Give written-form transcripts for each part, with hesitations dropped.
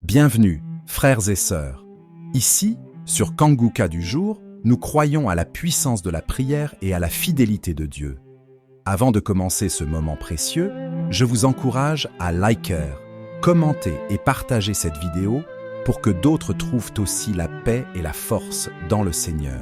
Bienvenue, frères et sœurs. Ici, sur Kanguka du jour, nous croyons à la puissance de la prière et à la fidélité de Dieu. Avant de commencer ce moment précieux, je vous encourage à liker, commenter et partager cette vidéo pour que d'autres trouvent aussi la paix et la force dans le Seigneur.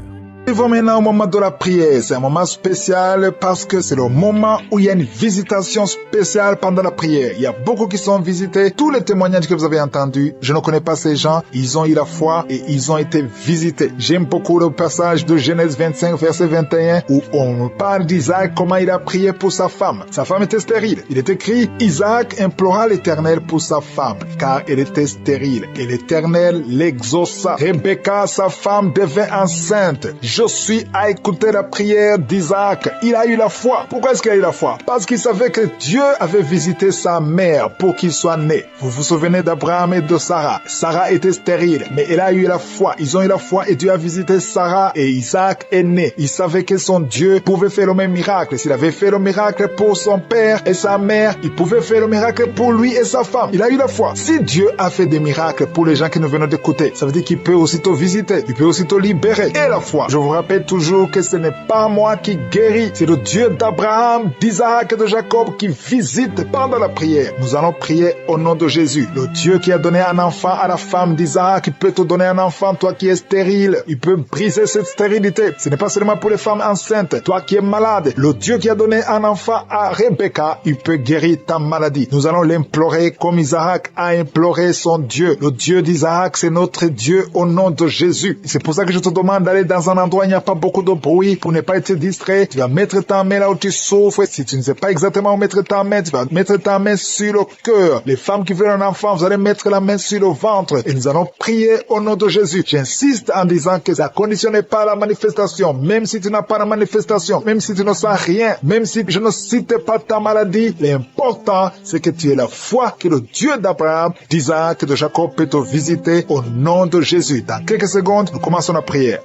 Nous vivons maintenant au moment de la prière. C'est un moment spécial parce que c'est le moment où il y a une visitation spéciale pendant la prière. Il y a beaucoup qui sont visités. Tous les témoignages que vous avez entendus, je ne connais pas ces gens. Ils ont eu la foi et ils ont été visités. J'aime beaucoup le passage de Genèse 25, verset 21, où on parle d'Isaac, comment il a prié pour sa femme. Sa femme était stérile. Il est écrit, Isaac implora l'Éternel pour sa femme, car elle était stérile. Et l'Éternel l'exauça. Rebecca, sa femme, devint enceinte. Josué a écouté la prière d'Isaac. Il a eu la foi. Pourquoi est-ce qu'il a eu la foi? Parce qu'il savait que Dieu avait visité sa mère pour qu'il soit né. Vous vous souvenez d'Abraham et de Sarah. Sarah était stérile, mais elle a eu la foi. Ils ont eu la foi et Dieu a visité Sarah et Isaac est né. Il savait que son Dieu pouvait faire le même miracle. S'il avait fait le miracle pour son père et sa mère, il pouvait faire le miracle pour lui et sa femme. Il a eu la foi. Si Dieu a fait des miracles pour les gens qui nous venons d'écouter, ça veut dire qu'il peut aussitôt visiter, il peut aussitôt libérer. Et la foi. Je vous rappelle toujours que ce n'est pas moi qui guéris, c'est le Dieu d'Abraham, d'Isaac et de Jacob qui visite pendant la prière. Nous allons prier au nom de Jésus. Le Dieu qui a donné un enfant à la femme d'Isaac, il peut te donner un enfant, toi qui es stérile. Il peut briser cette stérilité. Ce n'est pas seulement pour les femmes enceintes. Toi qui es malade, le Dieu qui a donné un enfant à Rebecca, il peut guérir ta maladie. Nous allons l'implorer comme Isaac a imploré son Dieu. Le Dieu d'Isaac, c'est notre Dieu au nom de Jésus. C'est pour ça que je te demande d'aller dans un endroit où il n'y a pas beaucoup de bruit pour ne pas être distrait. Tu vas mettre ta main là où tu souffres. Si tu ne sais pas exactement où mettre ta main, tu vas mettre ta main sur le cœur. Les femmes qui veulent un enfant, vous allez mettre la main sur le ventre et nous allons prier au nom de Jésus. J'insiste en disant que ça conditionne pas la manifestation. Même si tu n'as pas la manifestation, même si tu ne sens rien, même si je ne cite pas ta maladie, l'important c'est que tu aies la foi que le Dieu d'Abraham, d'Isaac et de Jacob peut te visiter au nom de Jésus. Dans quelques secondes, nous commençons la prière.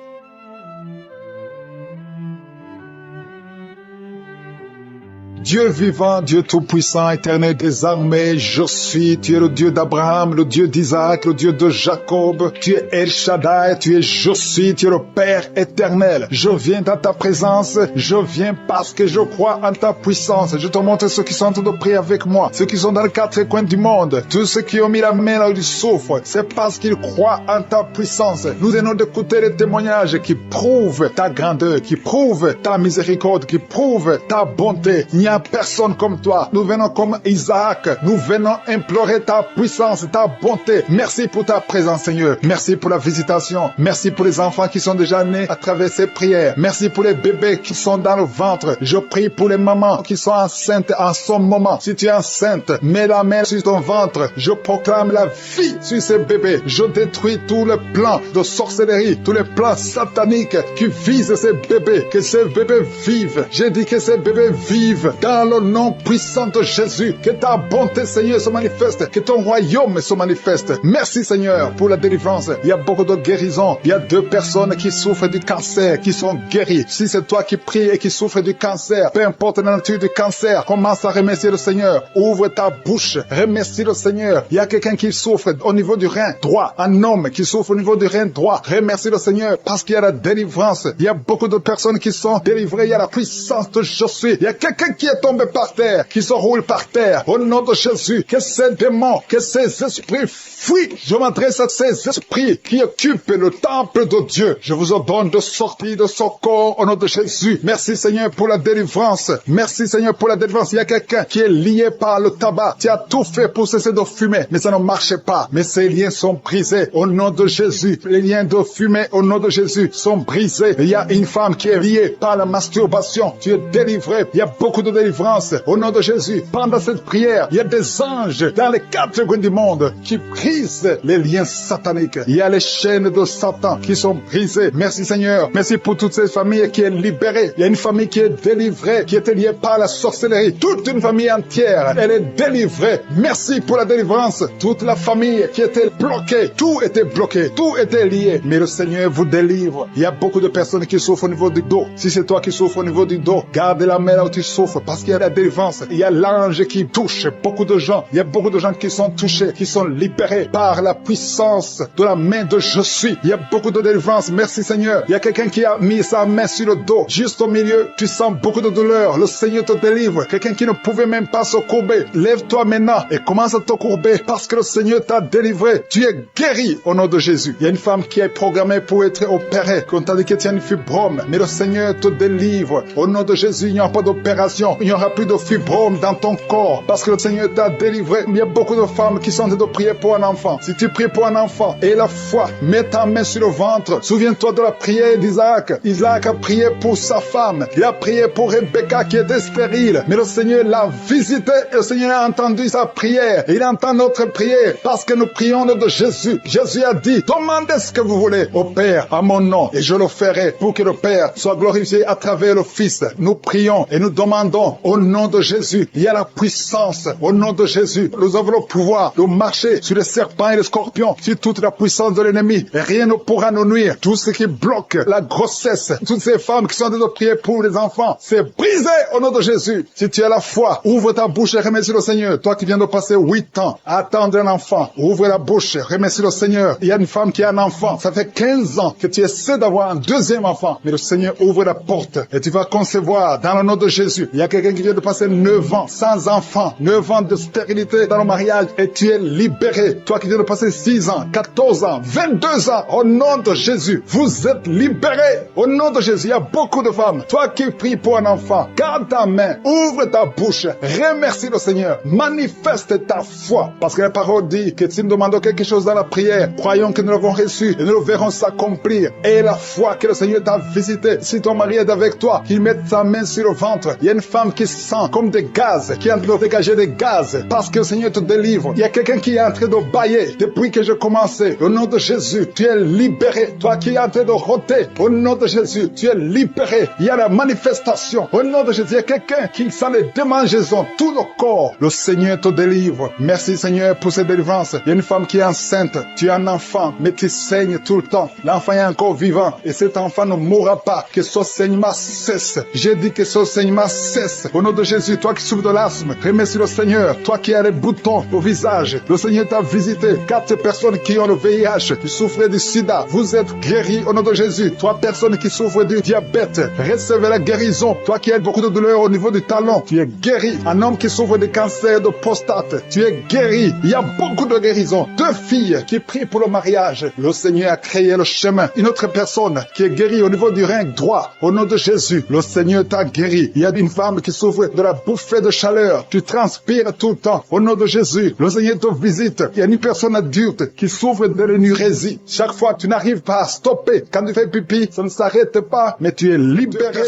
Dieu vivant, Dieu tout-puissant, éternel des armées, je suis, tu es le Dieu d'Abraham, le Dieu d'Isaac, le Dieu de Jacob, tu es El Shaddai, tu es je suis, tu es le Père éternel. Je viens dans ta présence, je viens parce que je crois en ta puissance. Je te montre ceux qui sont en train de prier avec moi, ceux qui sont dans les quatre coins du monde, tous ceux qui ont mis la main là où ils souffrent, c'est parce qu'ils croient en ta puissance. Nous venons d'écouter les témoignages qui prouvent ta grandeur, qui prouvent ta miséricorde, qui prouvent ta bonté. Il n'y a personne comme toi. Nous venons comme Isaac. Nous venons implorer ta puissance, ta bonté. Merci pour ta présence, Seigneur. Merci pour la visitation. Merci pour les enfants qui sont déjà nés à travers ces prières. Merci pour les bébés qui sont dans le ventre. Je prie pour les mamans qui sont enceintes en ce moment. Si tu es enceinte, mets la main sur ton ventre. Je proclame la vie sur ces bébés. Je détruis tous les plans de sorcellerie, tous les plans sataniques qui visent ces bébés. Que ces bébés vivent. J'ai dit que ces bébés vivent dans le nom puissant de Jésus. Que ta bonté, Seigneur, se manifeste. Que ton royaume se manifeste. Merci, Seigneur, pour la délivrance. Il y a beaucoup de guérisons. Il y a 2 personnes qui souffrent du cancer, qui sont guéries. Si c'est toi qui pries et qui souffres du cancer, peu importe la nature du cancer, commence à remercier le Seigneur. Ouvre ta bouche. Remercie le Seigneur. Il y a quelqu'un qui souffre au niveau du rein droit. Un homme qui souffre au niveau du rein droit. Remercie le Seigneur parce qu'il y a la délivrance. Il y a beaucoup de personnes qui sont délivrées. Il y a la puissance de Josué. Il y a quelqu'un qui est tombé par terre, qui se roule par terre. Au nom de Jésus, que ces démons, que ces esprits fuient. Je m'adresse à ces esprits qui occupent le temple de Dieu. Je vous ordonne de sortir de ce corps au nom de Jésus. Merci Seigneur pour la délivrance. Merci Seigneur pour la délivrance. Il y a quelqu'un qui est lié par le tabac. Tu as tout fait pour cesser de fumer, mais ça ne marchait pas. Mais ces liens sont brisés au nom de Jésus. Les liens de fumée au nom de Jésus sont brisés. Il y a une femme qui est liée par la masturbation. Tu es délivré. Il y a beaucoup de délivrance au nom de Jésus. Pendant cette prière, il y a des anges dans les 4 coins du monde qui brisent les liens sataniques. Il y a les chaînes de Satan qui sont brisées. Merci Seigneur. Merci pour toutes ces familles qui est libérée. Il y a une famille qui est délivrée, qui était liée par la sorcellerie. Toute une famille entière, elle est délivrée. Merci pour la délivrance. Toute la famille qui était bloquée, tout était bloqué, tout était lié. Mais le Seigneur vous délivre. Il y a beaucoup de personnes qui souffrent au niveau du dos. Si c'est toi qui souffres au niveau du dos, garde la main là où tu souffres. parce qu'il y a la délivrance. Il y a l'ange qui touche beaucoup de gens. Il y a beaucoup de gens qui sont touchés, qui sont libérés par la puissance de la main de Je suis. Il y a beaucoup de délivrance. Merci Seigneur. Il y a quelqu'un qui a mis sa main sur le dos, juste au milieu. Tu sens beaucoup de douleur. Le Seigneur te délivre. Quelqu'un qui ne pouvait même pas se courber. Lève-toi maintenant et commence à te courber parce que le Seigneur t'a délivré. Tu es guéri au nom de Jésus. Il y a une femme qui est programmée pour être opérée. Qu'on t'a dit que tu as une fibrome, mais le Seigneur te délivre. Au nom de Jésus, il n'y aura pas d'opération. Il n'y aura plus de fibrome dans ton corps parce que le Seigneur t'a délivré. Il y a beaucoup de femmes qui sont en train de prier pour un enfant. Si tu pries pour un enfant et la foi, mets ta main sur le ventre. Souviens-toi de la prière d'Isaac. Isaac a prié pour sa femme. Il a prié pour Rebecca qui était stérile. Mais le Seigneur l'a visité et le Seigneur a entendu sa prière. Et il entend notre prière parce que nous prions au nom de Jésus. Jésus a dit, demandez ce que vous voulez au Père à mon nom et je le ferai pour que le Père soit glorifié à travers le Fils. Nous prions et nous demandons au nom de Jésus. Il y a la puissance au nom de Jésus. Nous avons le pouvoir de marcher sur les serpents et les scorpions, sur toute la puissance de l'ennemi. Et rien ne pourra nous nuire. Tout ce qui bloque la grossesse, toutes ces femmes qui sont en train de prier pour les enfants, c'est brisé au nom de Jésus. Si tu as la foi, ouvre ta bouche et remercie le Seigneur. Toi qui viens de passer 8 ans à attendre un enfant, ouvre la bouche, remercie le Seigneur. Il y a une femme qui a un enfant. Ça fait 15 ans que tu essaies d'avoir un deuxième enfant. Mais le Seigneur ouvre la porte et tu vas concevoir dans le nom de Jésus. Il y a quelqu'un qui vient de passer 9 ans sans enfant, 9 ans de stérilité dans le mariage et tu es libéré. Toi qui viens de passer 6 ans, 14 ans, 22 ans, au nom de Jésus, vous êtes libérés. Au nom de Jésus, il y a beaucoup de femmes. Toi qui pries pour un enfant, garde ta main, ouvre ta bouche, remercie le Seigneur, manifeste ta foi. Parce que la parole dit que si nous demandons quelque chose dans la prière, croyons que nous l'avons reçu et nous le verrons s'accomplir. Et la foi que le Seigneur t'a visité, si ton mari est avec toi, qu'il mette sa main sur le ventre. Il y a une femme qui sent comme des gaz, qui est en train de dégager des gaz, parce que le Seigneur te délivre. Il y a quelqu'un qui est en train de bailler depuis que j'ai commencé. Au nom de Jésus, tu es libéré. Toi qui es en train de rôter, au nom de Jésus, tu es libéré. Il y a la manifestation. Au nom de Jésus, il y a quelqu'un qui sent les démangeaisons, tout le corps. Le Seigneur te délivre. Merci Seigneur pour cette délivrance. Il y a une femme qui est enceinte. Tu es un enfant, mais tu saignes tout le temps. L'enfant est encore vivant et cet enfant ne mourra pas. Que ce saignement cesse. J'ai dit que ce saignement cesse. Au nom de Jésus, toi qui souffres de l'asthme, remercie le Seigneur. Toi qui as les boutons au visage, le Seigneur t'a visité. 4 personnes qui ont le VIH, qui souffrent du sida, vous êtes guéris au nom de Jésus. 3 personnes qui souffrent du diabète, recevez la guérison. Toi qui as beaucoup de douleur au niveau du talon, tu es guéri. Un homme qui souffre de cancer de prostate, tu es guéri. Il y a beaucoup de guérisons. 2 filles qui prient pour le mariage, le Seigneur a créé le chemin. Une autre personne qui est guérie au niveau du rein droit, au nom de Jésus, le Seigneur t'a guéri. Il y a une femme qui souffre de la bouffée de chaleur, tu transpires tout le temps, au nom de Jésus, le Seigneur te visite. Il y a une personne adulte qui souffre de l'énurésie. Chaque fois, tu n'arrives pas à stopper. Quand tu fais pipi, ça ne s'arrête pas, mais tu es libéré.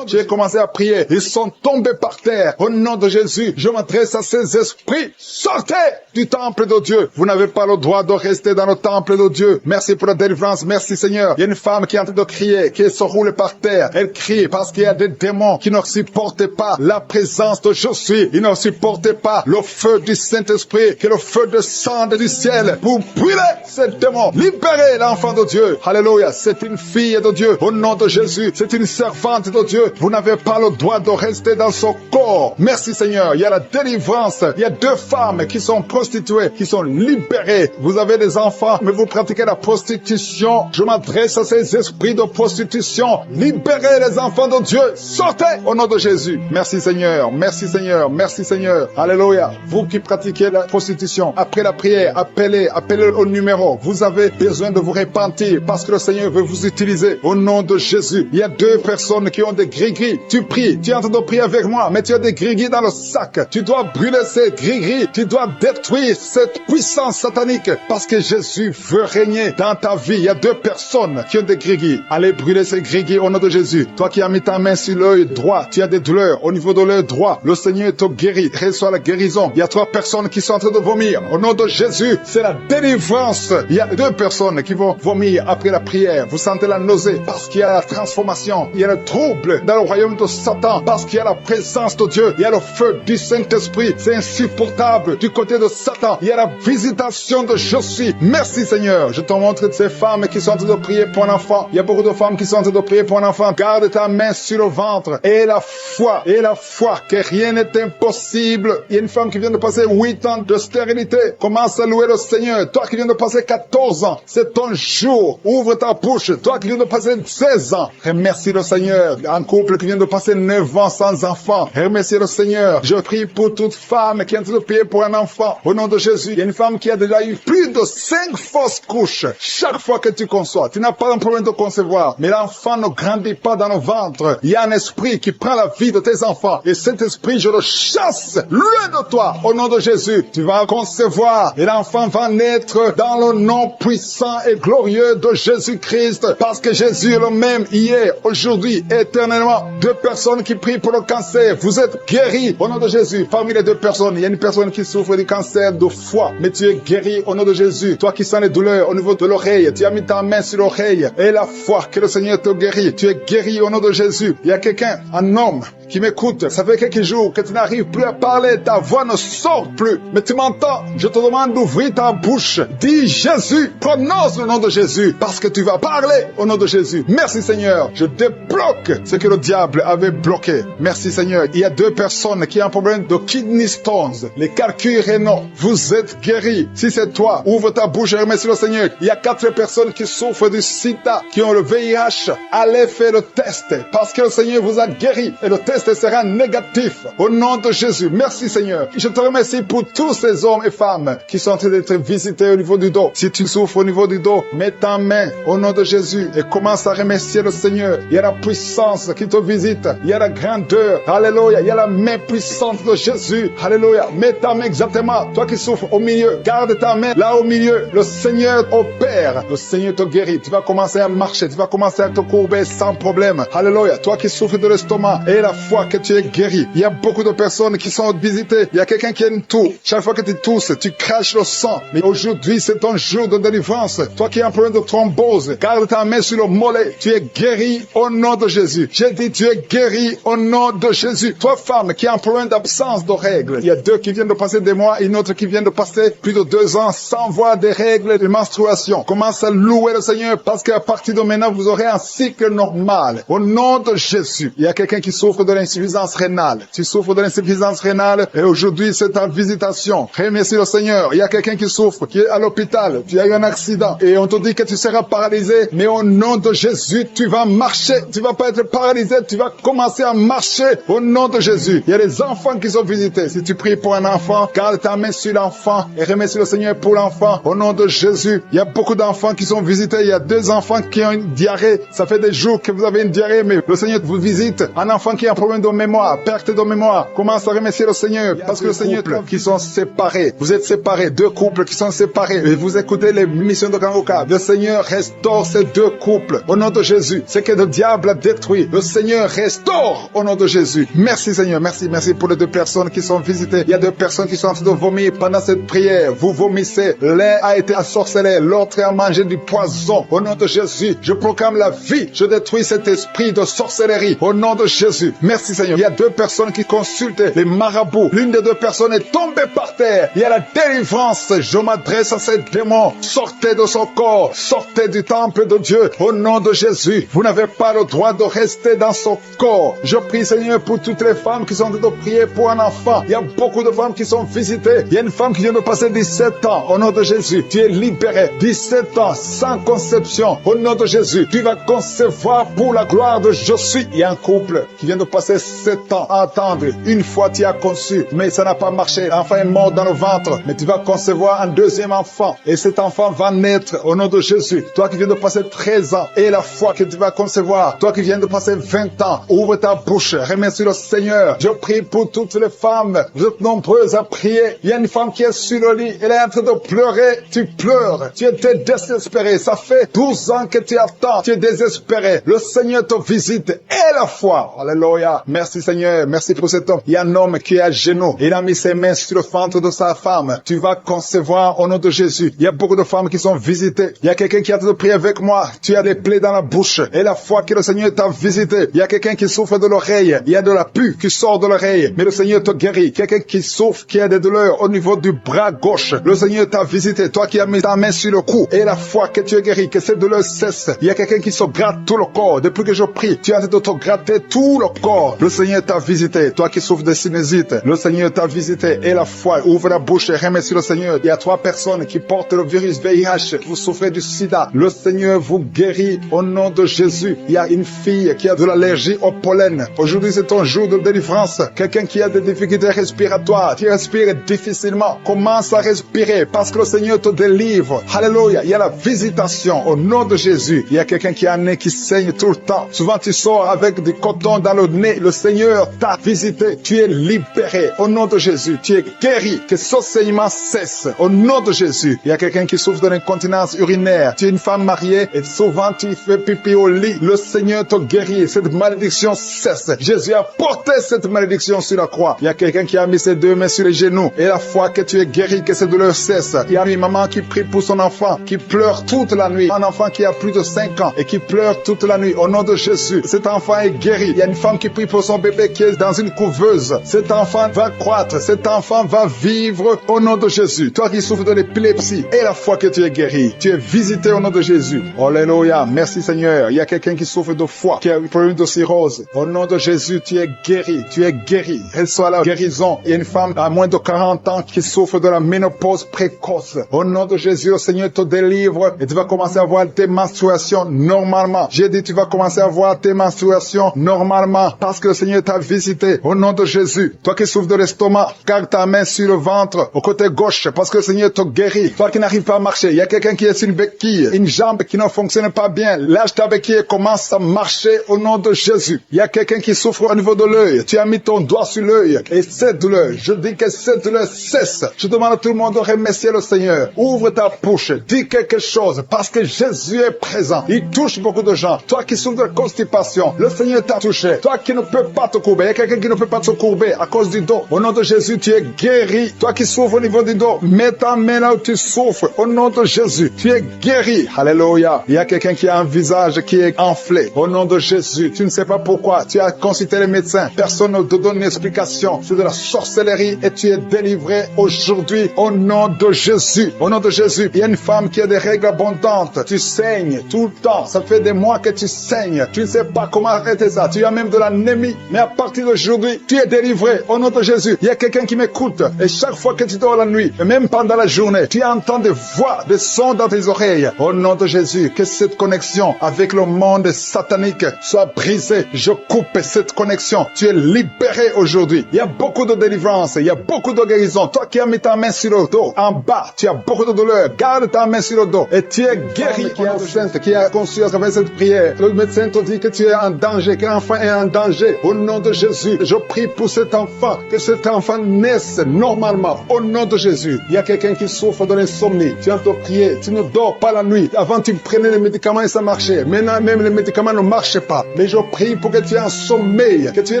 Tu as commencé à prier. Ils sont tombés par terre. Au nom de Jésus, je m'adresse à ces esprits. Sortez du temple de Dieu. Vous n'avez pas le droit de rester dans le temple de Dieu. Merci pour la délivrance. Merci Seigneur. Il y a une femme qui est en train de crier, qui se roule par terre. Elle crie parce qu'il y a des démons qui ne supportent pas la présence de Je suis. Ils ne supportent pas le feu du Saint-Esprit, que le feu descende du ciel pour brûler ces démons. Libérez l'enfant de Dieu. Alléluia. C'est une fille de Dieu. Au nom de Jésus. C'est une servante de Dieu. Vous n'avez pas le droit de rester dans son corps. Merci Seigneur. Il y a la délivrance. Il y a 2 femmes qui sont prostituées, qui sont libérées. Vous avez des enfants, mais vous pratiquez la prostitution. Je m'adresse à ces esprits de prostitution. Libérez les enfants de Dieu. Sortez au nom de Jésus. Merci Seigneur. Merci Seigneur. Merci Seigneur. Alléluia. Vous qui pratiquez la prostitution, après la prière, appelez au numéro. Vous avez besoin de vous repentir parce que le Seigneur veut vous utiliser. Au nom de Jésus. Il y a 2 personnes qui ont des gris-gris. Tu pries. Tu es en train de prier avec moi, mais tu as des gris-gris dans le sac. Tu dois brûler ces gris-gris. Tu dois détruire cette puissance satanique parce que Jésus veut régner dans ta vie. Il y a 2 personnes qui ont des gris-gris. Allez brûler ces gris-gris au nom de Jésus. Toi qui as mis ta main sur l'œil droit, tu as des douleurs au niveau de l'œil droit. Le Seigneur te guérit. Reçois la guérison. Il y a 3 personnes qui sont en train de vomir. Au nom de Jésus, c'est la délivrance. Il y a 2 personnes qui vont vomir après la prière. Vous sentez la nausée parce qu'il y a la transformation. Il y a le trouble dans le royaume de Satan parce qu'il y a la présence de Dieu. Il y a le feu du Saint-Esprit. C'est insupportable du côté de Satan. Il y a la visitation de Je suis. Merci Seigneur. Je te montre ces femmes qui sont en train de prier pour un enfant. Il y a beaucoup de femmes qui sont en train de prier pour un enfant. Garde ta main sur le ventre et la foi. et la foi que rien n'est impossible. Il y a une femme qui vient de passer 8 ans de stérilité. Commence à louer le Seigneur. Toi qui viens de passer 14 ans, c'est ton jour. Ouvre ta bouche. Toi qui viens de passer 16 ans, remercie le Seigneur. Un couple qui vient de passer 9 ans sans enfant, remercie le Seigneur. Je prie pour toute femme qui est en train de prier pour un enfant. Au nom de Jésus, il y a une femme qui a déjà eu plus de 5 fausses couches. Chaque fois que tu conçois, tu n'as pas un problème de concevoir, mais l'enfant ne grandit pas dans le ventre. Il y a un esprit qui prend la vie de tes enfants. Et cet esprit, je le chasse loin de toi. Au nom de Jésus, tu vas concevoir et l'enfant va naître dans le nom puissant et glorieux de Jésus-Christ. Parce que Jésus est le même hier, aujourd'hui, éternellement. 2 personnes qui prient pour le cancer. Vous êtes guéris au nom de Jésus. Parmi les 2 personnes, il y a une personne qui souffre du cancer de foie, mais tu es guéri au nom de Jésus. Toi qui sens les douleurs au niveau de l'oreille, tu as mis ta main sur l'oreille et la foi que le Seigneur te guérit. Tu es guéri au nom de Jésus. Il y a quelqu'un, un homme, qui m'écoute. Ça fait quelques jours que tu n'arrives plus à parler. Ta voix ne sort plus. Mais tu m'entends. Je te demande d'ouvrir ta bouche. Dis Jésus. Prononce le nom de Jésus. Parce que tu vas parler au nom de Jésus. Merci Seigneur. Je débloque ce que le diable avait bloqué. Merci Seigneur. Il y a 2 personnes qui ont un problème de kidney stones. Les calculs rénaux. Vous êtes guéris. Si c'est toi, ouvre ta bouche et remercie le Seigneur. Il y a 4 personnes qui souffrent du sida, qui ont le VIH. Allez faire le test. Parce que le Seigneur vous a guéri. Et le test sera négatif. Au nom de Jésus. Merci Seigneur. Je te remercie pour tous ces hommes et femmes qui sont en train d'être visités au niveau du dos. Si tu souffres au niveau du dos, mets ta main au nom de Jésus et commence à remercier le Seigneur. Il y a la puissance qui te visite. Il y a la grandeur. Alléluia. Il y a la main puissante de Jésus. Alléluia. Mets ta main exactement. Toi qui souffres au milieu, garde ta main là au milieu. Le Seigneur opère. Le Seigneur te guérit. Tu vas commencer à marcher. Tu vas commencer à te courber sans problème. Alléluia. Toi qui souffres de l'estomac et la foi que tu es guéri. Il y a beaucoup de personnes qui sont visitées. Il y a quelqu'un qui a une toux. Chaque fois que tu tousses, tu craches le sang. Mais aujourd'hui, c'est ton jour de délivrance. Toi qui as un problème de thrombose, garde ta main sur le mollet. Tu es guéri au nom de Jésus. J'ai dit, tu es guéri au nom de Jésus. Toi, femme, qui a un problème d'absence de règles. Il y a 2 qui viennent de passer des mois et une autre qui vient de passer plus de 2 ans sans voir des règles de menstruation. Commence à louer le Seigneur parce qu'à partir de maintenant, vous aurez un cycle normal. Au nom de Jésus. Il y a quelqu'un qui souffre de l'insuffisance rénale. Tu souffres de l'insuffisance rénale et aujourd'hui c'est ta visitation. Remercie le Seigneur. Il y a quelqu'un qui souffre, qui est à l'hôpital. Tu as eu un accident et on te dit que tu seras paralysé. Mais au nom de Jésus, tu vas marcher. Tu vas pas être paralysé. Tu vas commencer à marcher au nom de Jésus. Il y a des enfants qui sont visités. Si tu pries pour un enfant, garde ta main sur l'enfant et remercie le Seigneur pour l'enfant. Au nom de Jésus, il y a beaucoup d'enfants qui sont visités. Il y a 2 enfants qui ont une diarrhée. Ça fait des jours que vous avez une diarrhée, mais le Seigneur vous visite. Un enfant qui a un problème de mémoire, perte de mémoire, commence à remercier le Seigneur parce que le Seigneur qui sont séparés. Vous êtes séparés, 2 couples qui sont séparés et vous écoutez les missions de Kangoka. Le Seigneur restaure ces 2 couples au nom de Jésus. Ce que le diable a détruit, le Seigneur restaure au nom de Jésus. Merci Seigneur, merci pour les 2 personnes qui sont visitées. Il y a 2 personnes qui sont en train de vomir pendant cette prière. Vous vomissez. L'un a été ensorcelé, l'autre a mangé du poison. Au nom de Jésus, je proclame la vie. Je détruis cet esprit de sorcellerie au nom de Jésus. Merci Seigneur. Il y a 2 personnes qui consultent les marabouts. L'une des 2 personnes est tombée par terre. Il y a la délivrance. Je m'adresse à ces démons. Sortez de son corps. Sortez du temple de Dieu. Au nom de Jésus. Vous n'avez pas le droit de rester dans son corps. Je prie Seigneur pour toutes les femmes qui sont en train de prier pour un enfant. Il y a beaucoup de femmes qui sont visitées. Il y a une femme qui vient de passer 17 ans. Au nom de Jésus. Tu es libéré. 17 ans sans conception. Au nom de Jésus. Tu vas concevoir pour la gloire de je suis. Il y a un couple qui vient de passer 7 ans à attendre. Une fois tu as conçu, mais ça n'a pas marché. L'enfant est mort dans le ventre. Mais tu vas concevoir un 2e enfant. Et cet enfant va naître au nom de Jésus. Toi qui viens de passer 13 ans. Et la foi que tu vas concevoir. Toi qui viens de passer 20 ans. Ouvre ta bouche. Remercie le Seigneur. Je prie pour toutes les femmes. Vous êtes nombreuses à prier. Il y a une femme qui est sur le lit. Elle est en train de pleurer. Tu pleures. Tu étais désespéré. Ça fait 12 ans que tu attends. Tu es désespéré. Le Seigneur te visite. Et la foi. Alléluia. Merci Seigneur. Merci pour cet homme. Il y a un homme qui est à genoux. Il a mis ses mains sur le ventre de sa femme. Tu vas concevoir au nom de Jésus. Il y a beaucoup de femmes qui sont visitées. Il y a quelqu'un qui a de prier avec moi. Tu as des plaies dans la bouche. Et la foi que le Seigneur t'a visité. Il y a quelqu'un qui souffre de l'oreille. Il y a de la pus qui sort de l'oreille. Mais le Seigneur te guérit. Quelqu'un qui souffre, qui a des douleurs au niveau du bras gauche. Le Seigneur t'a visité. Toi qui as mis ta main sur le cou. Et la foi que tu es guéri. Que cette douleur cesse. Il y a quelqu'un qui se gratte tout le corps. Depuis que je prie, tu as de te gratter tout le corps. encore. Le Seigneur t'a visité. Toi qui souffres de sinusite, le Seigneur t'a visité. Et la foi, ouvre la bouche et remercie le Seigneur. Il y a 3 personnes qui portent le virus VIH. Vous souffrez du sida. Le Seigneur vous guérit au nom de Jésus. Il y a une fille qui a de l'allergie au pollen. Aujourd'hui, c'est ton jour de délivrance. Quelqu'un qui a des difficultés respiratoires, qui respire difficilement, commence à respirer parce que le Seigneur te délivre. Alléluia. Il y a la visitation au nom de Jésus. Il y a quelqu'un qui a un nez qui saigne tout le temps. Souvent, tu sors avec du coton dans le nez. Le Seigneur t'a visité. Tu es libéré au nom de Jésus. Tu es guéri. Que ce saignement cesse au nom de Jésus. Il y a quelqu'un qui souffre de l'incontinence urinaire. Tu es une femme mariée et souvent tu fais pipi au lit. Le Seigneur te guérit. Cette malédiction cesse. Jésus a porté cette malédiction sur la croix. Il y a quelqu'un qui a mis ses 2 mains sur les genoux et la foi que tu es guéri, que cette douleur cesse. Il y a une maman qui prie pour son enfant, qui pleure toute la nuit. Un enfant qui a plus de 5 ans et qui pleure toute la nuit. Au nom de Jésus, cet enfant est guéri. Il y a une femme qui prie pour son bébé qui est dans une couveuse. Cet enfant va croître. Cet enfant va vivre au nom de Jésus. Toi qui souffres de l'épilepsie et la foi que tu es guéri. Tu es visité au nom de Jésus. Alléluia. Merci Seigneur. Il y a quelqu'un qui souffre de foie, qui a un problème de cirrhose. Au nom de Jésus, tu es guéri. Tu es guéri. Reçois la guérison. Il y a une femme à moins de 40 ans qui souffre de la ménopause précoce. Au nom de Jésus, le Seigneur te délivre et tu vas commencer à voir tes menstruations normalement. J'ai dit, tu vas commencer à voir tes menstruations normalement parce que le Seigneur t'a visité. Au nom de Jésus. Toi qui souffres de l'estomac, garde ta main sur le ventre, au côté gauche, parce que le Seigneur te guérit. Toi qui n'arrives pas à marcher, il y a quelqu'un qui est sur une béquille, une jambe qui ne fonctionne pas bien. Lâche ta béquille et commence à marcher au nom de Jésus. Il y a quelqu'un qui souffre au niveau de l'œil. Tu as mis ton doigt sur l'œil et cette douleur, je dis que cette douleur cesse. Je demande à tout le monde de remercier le Seigneur. Ouvre ta bouche, dis quelque chose parce que Jésus est présent. Il touche beaucoup de gens. Toi qui souffres de constipation, le Seigneur t'a touché. Toi qui ne peux pas te courber, il y a quelqu'un qui ne peut pas te courber à cause du dos. Au nom de Jésus, tu es guéri. Toi qui souffres au niveau du dos, mets ta main là où tu souffres. Au nom de Jésus, tu es guéri. Alléluia. Il y a quelqu'un qui a un visage qui est enflé. Au nom de Jésus, tu ne sais pas pourquoi. Tu as consulté les médecins. Personne ne te donne une explication. C'est de la sorcellerie et tu es délivré aujourd'hui au nom de Jésus. Au nom de Jésus, il y a une femme qui a des règles abondantes. Tu saignes tout le temps. Ça fait des mois que tu saignes. Tu ne sais pas comment arrêter ça. Tu as même de l'anémie. Mais à partir d'aujourd'hui, tu es délivré au nom de Jésus. Il y a quelqu'un qui m'écoute. Et chaque fois que tu dors la nuit, et même pendant la journée, tu entends des voix, des sons dans tes oreilles. Au nom de Jésus, que cette connexion avec le monde satanique soit brisée. Je coupe cette connexion. Tu es libéré aujourd'hui. Il y a beaucoup de délivrance. Il y a beaucoup de guérison. Toi qui as mis ta main sur le dos, en bas, tu as beaucoup de douleur. Garde ta main sur le dos. Et tu es guéri. Qui est enceinte, qui a conçu à travers cette prière. Le médecin te dit que tu es en danger, que l'enfant est en danger. Au nom de Jésus, je prie pour cet enfant, que cet enfant naisse normalement. Au nom de Jésus. Il y a quelqu'un qui souffre de l'insomnie. Tu viens te prier. Tu ne dors pas la nuit. Avant, tu prenais les médicaments et ça marchait. Maintenant, même les médicaments ne marchent pas. Mais je prie pour que tu aies un sommeil, que tu aies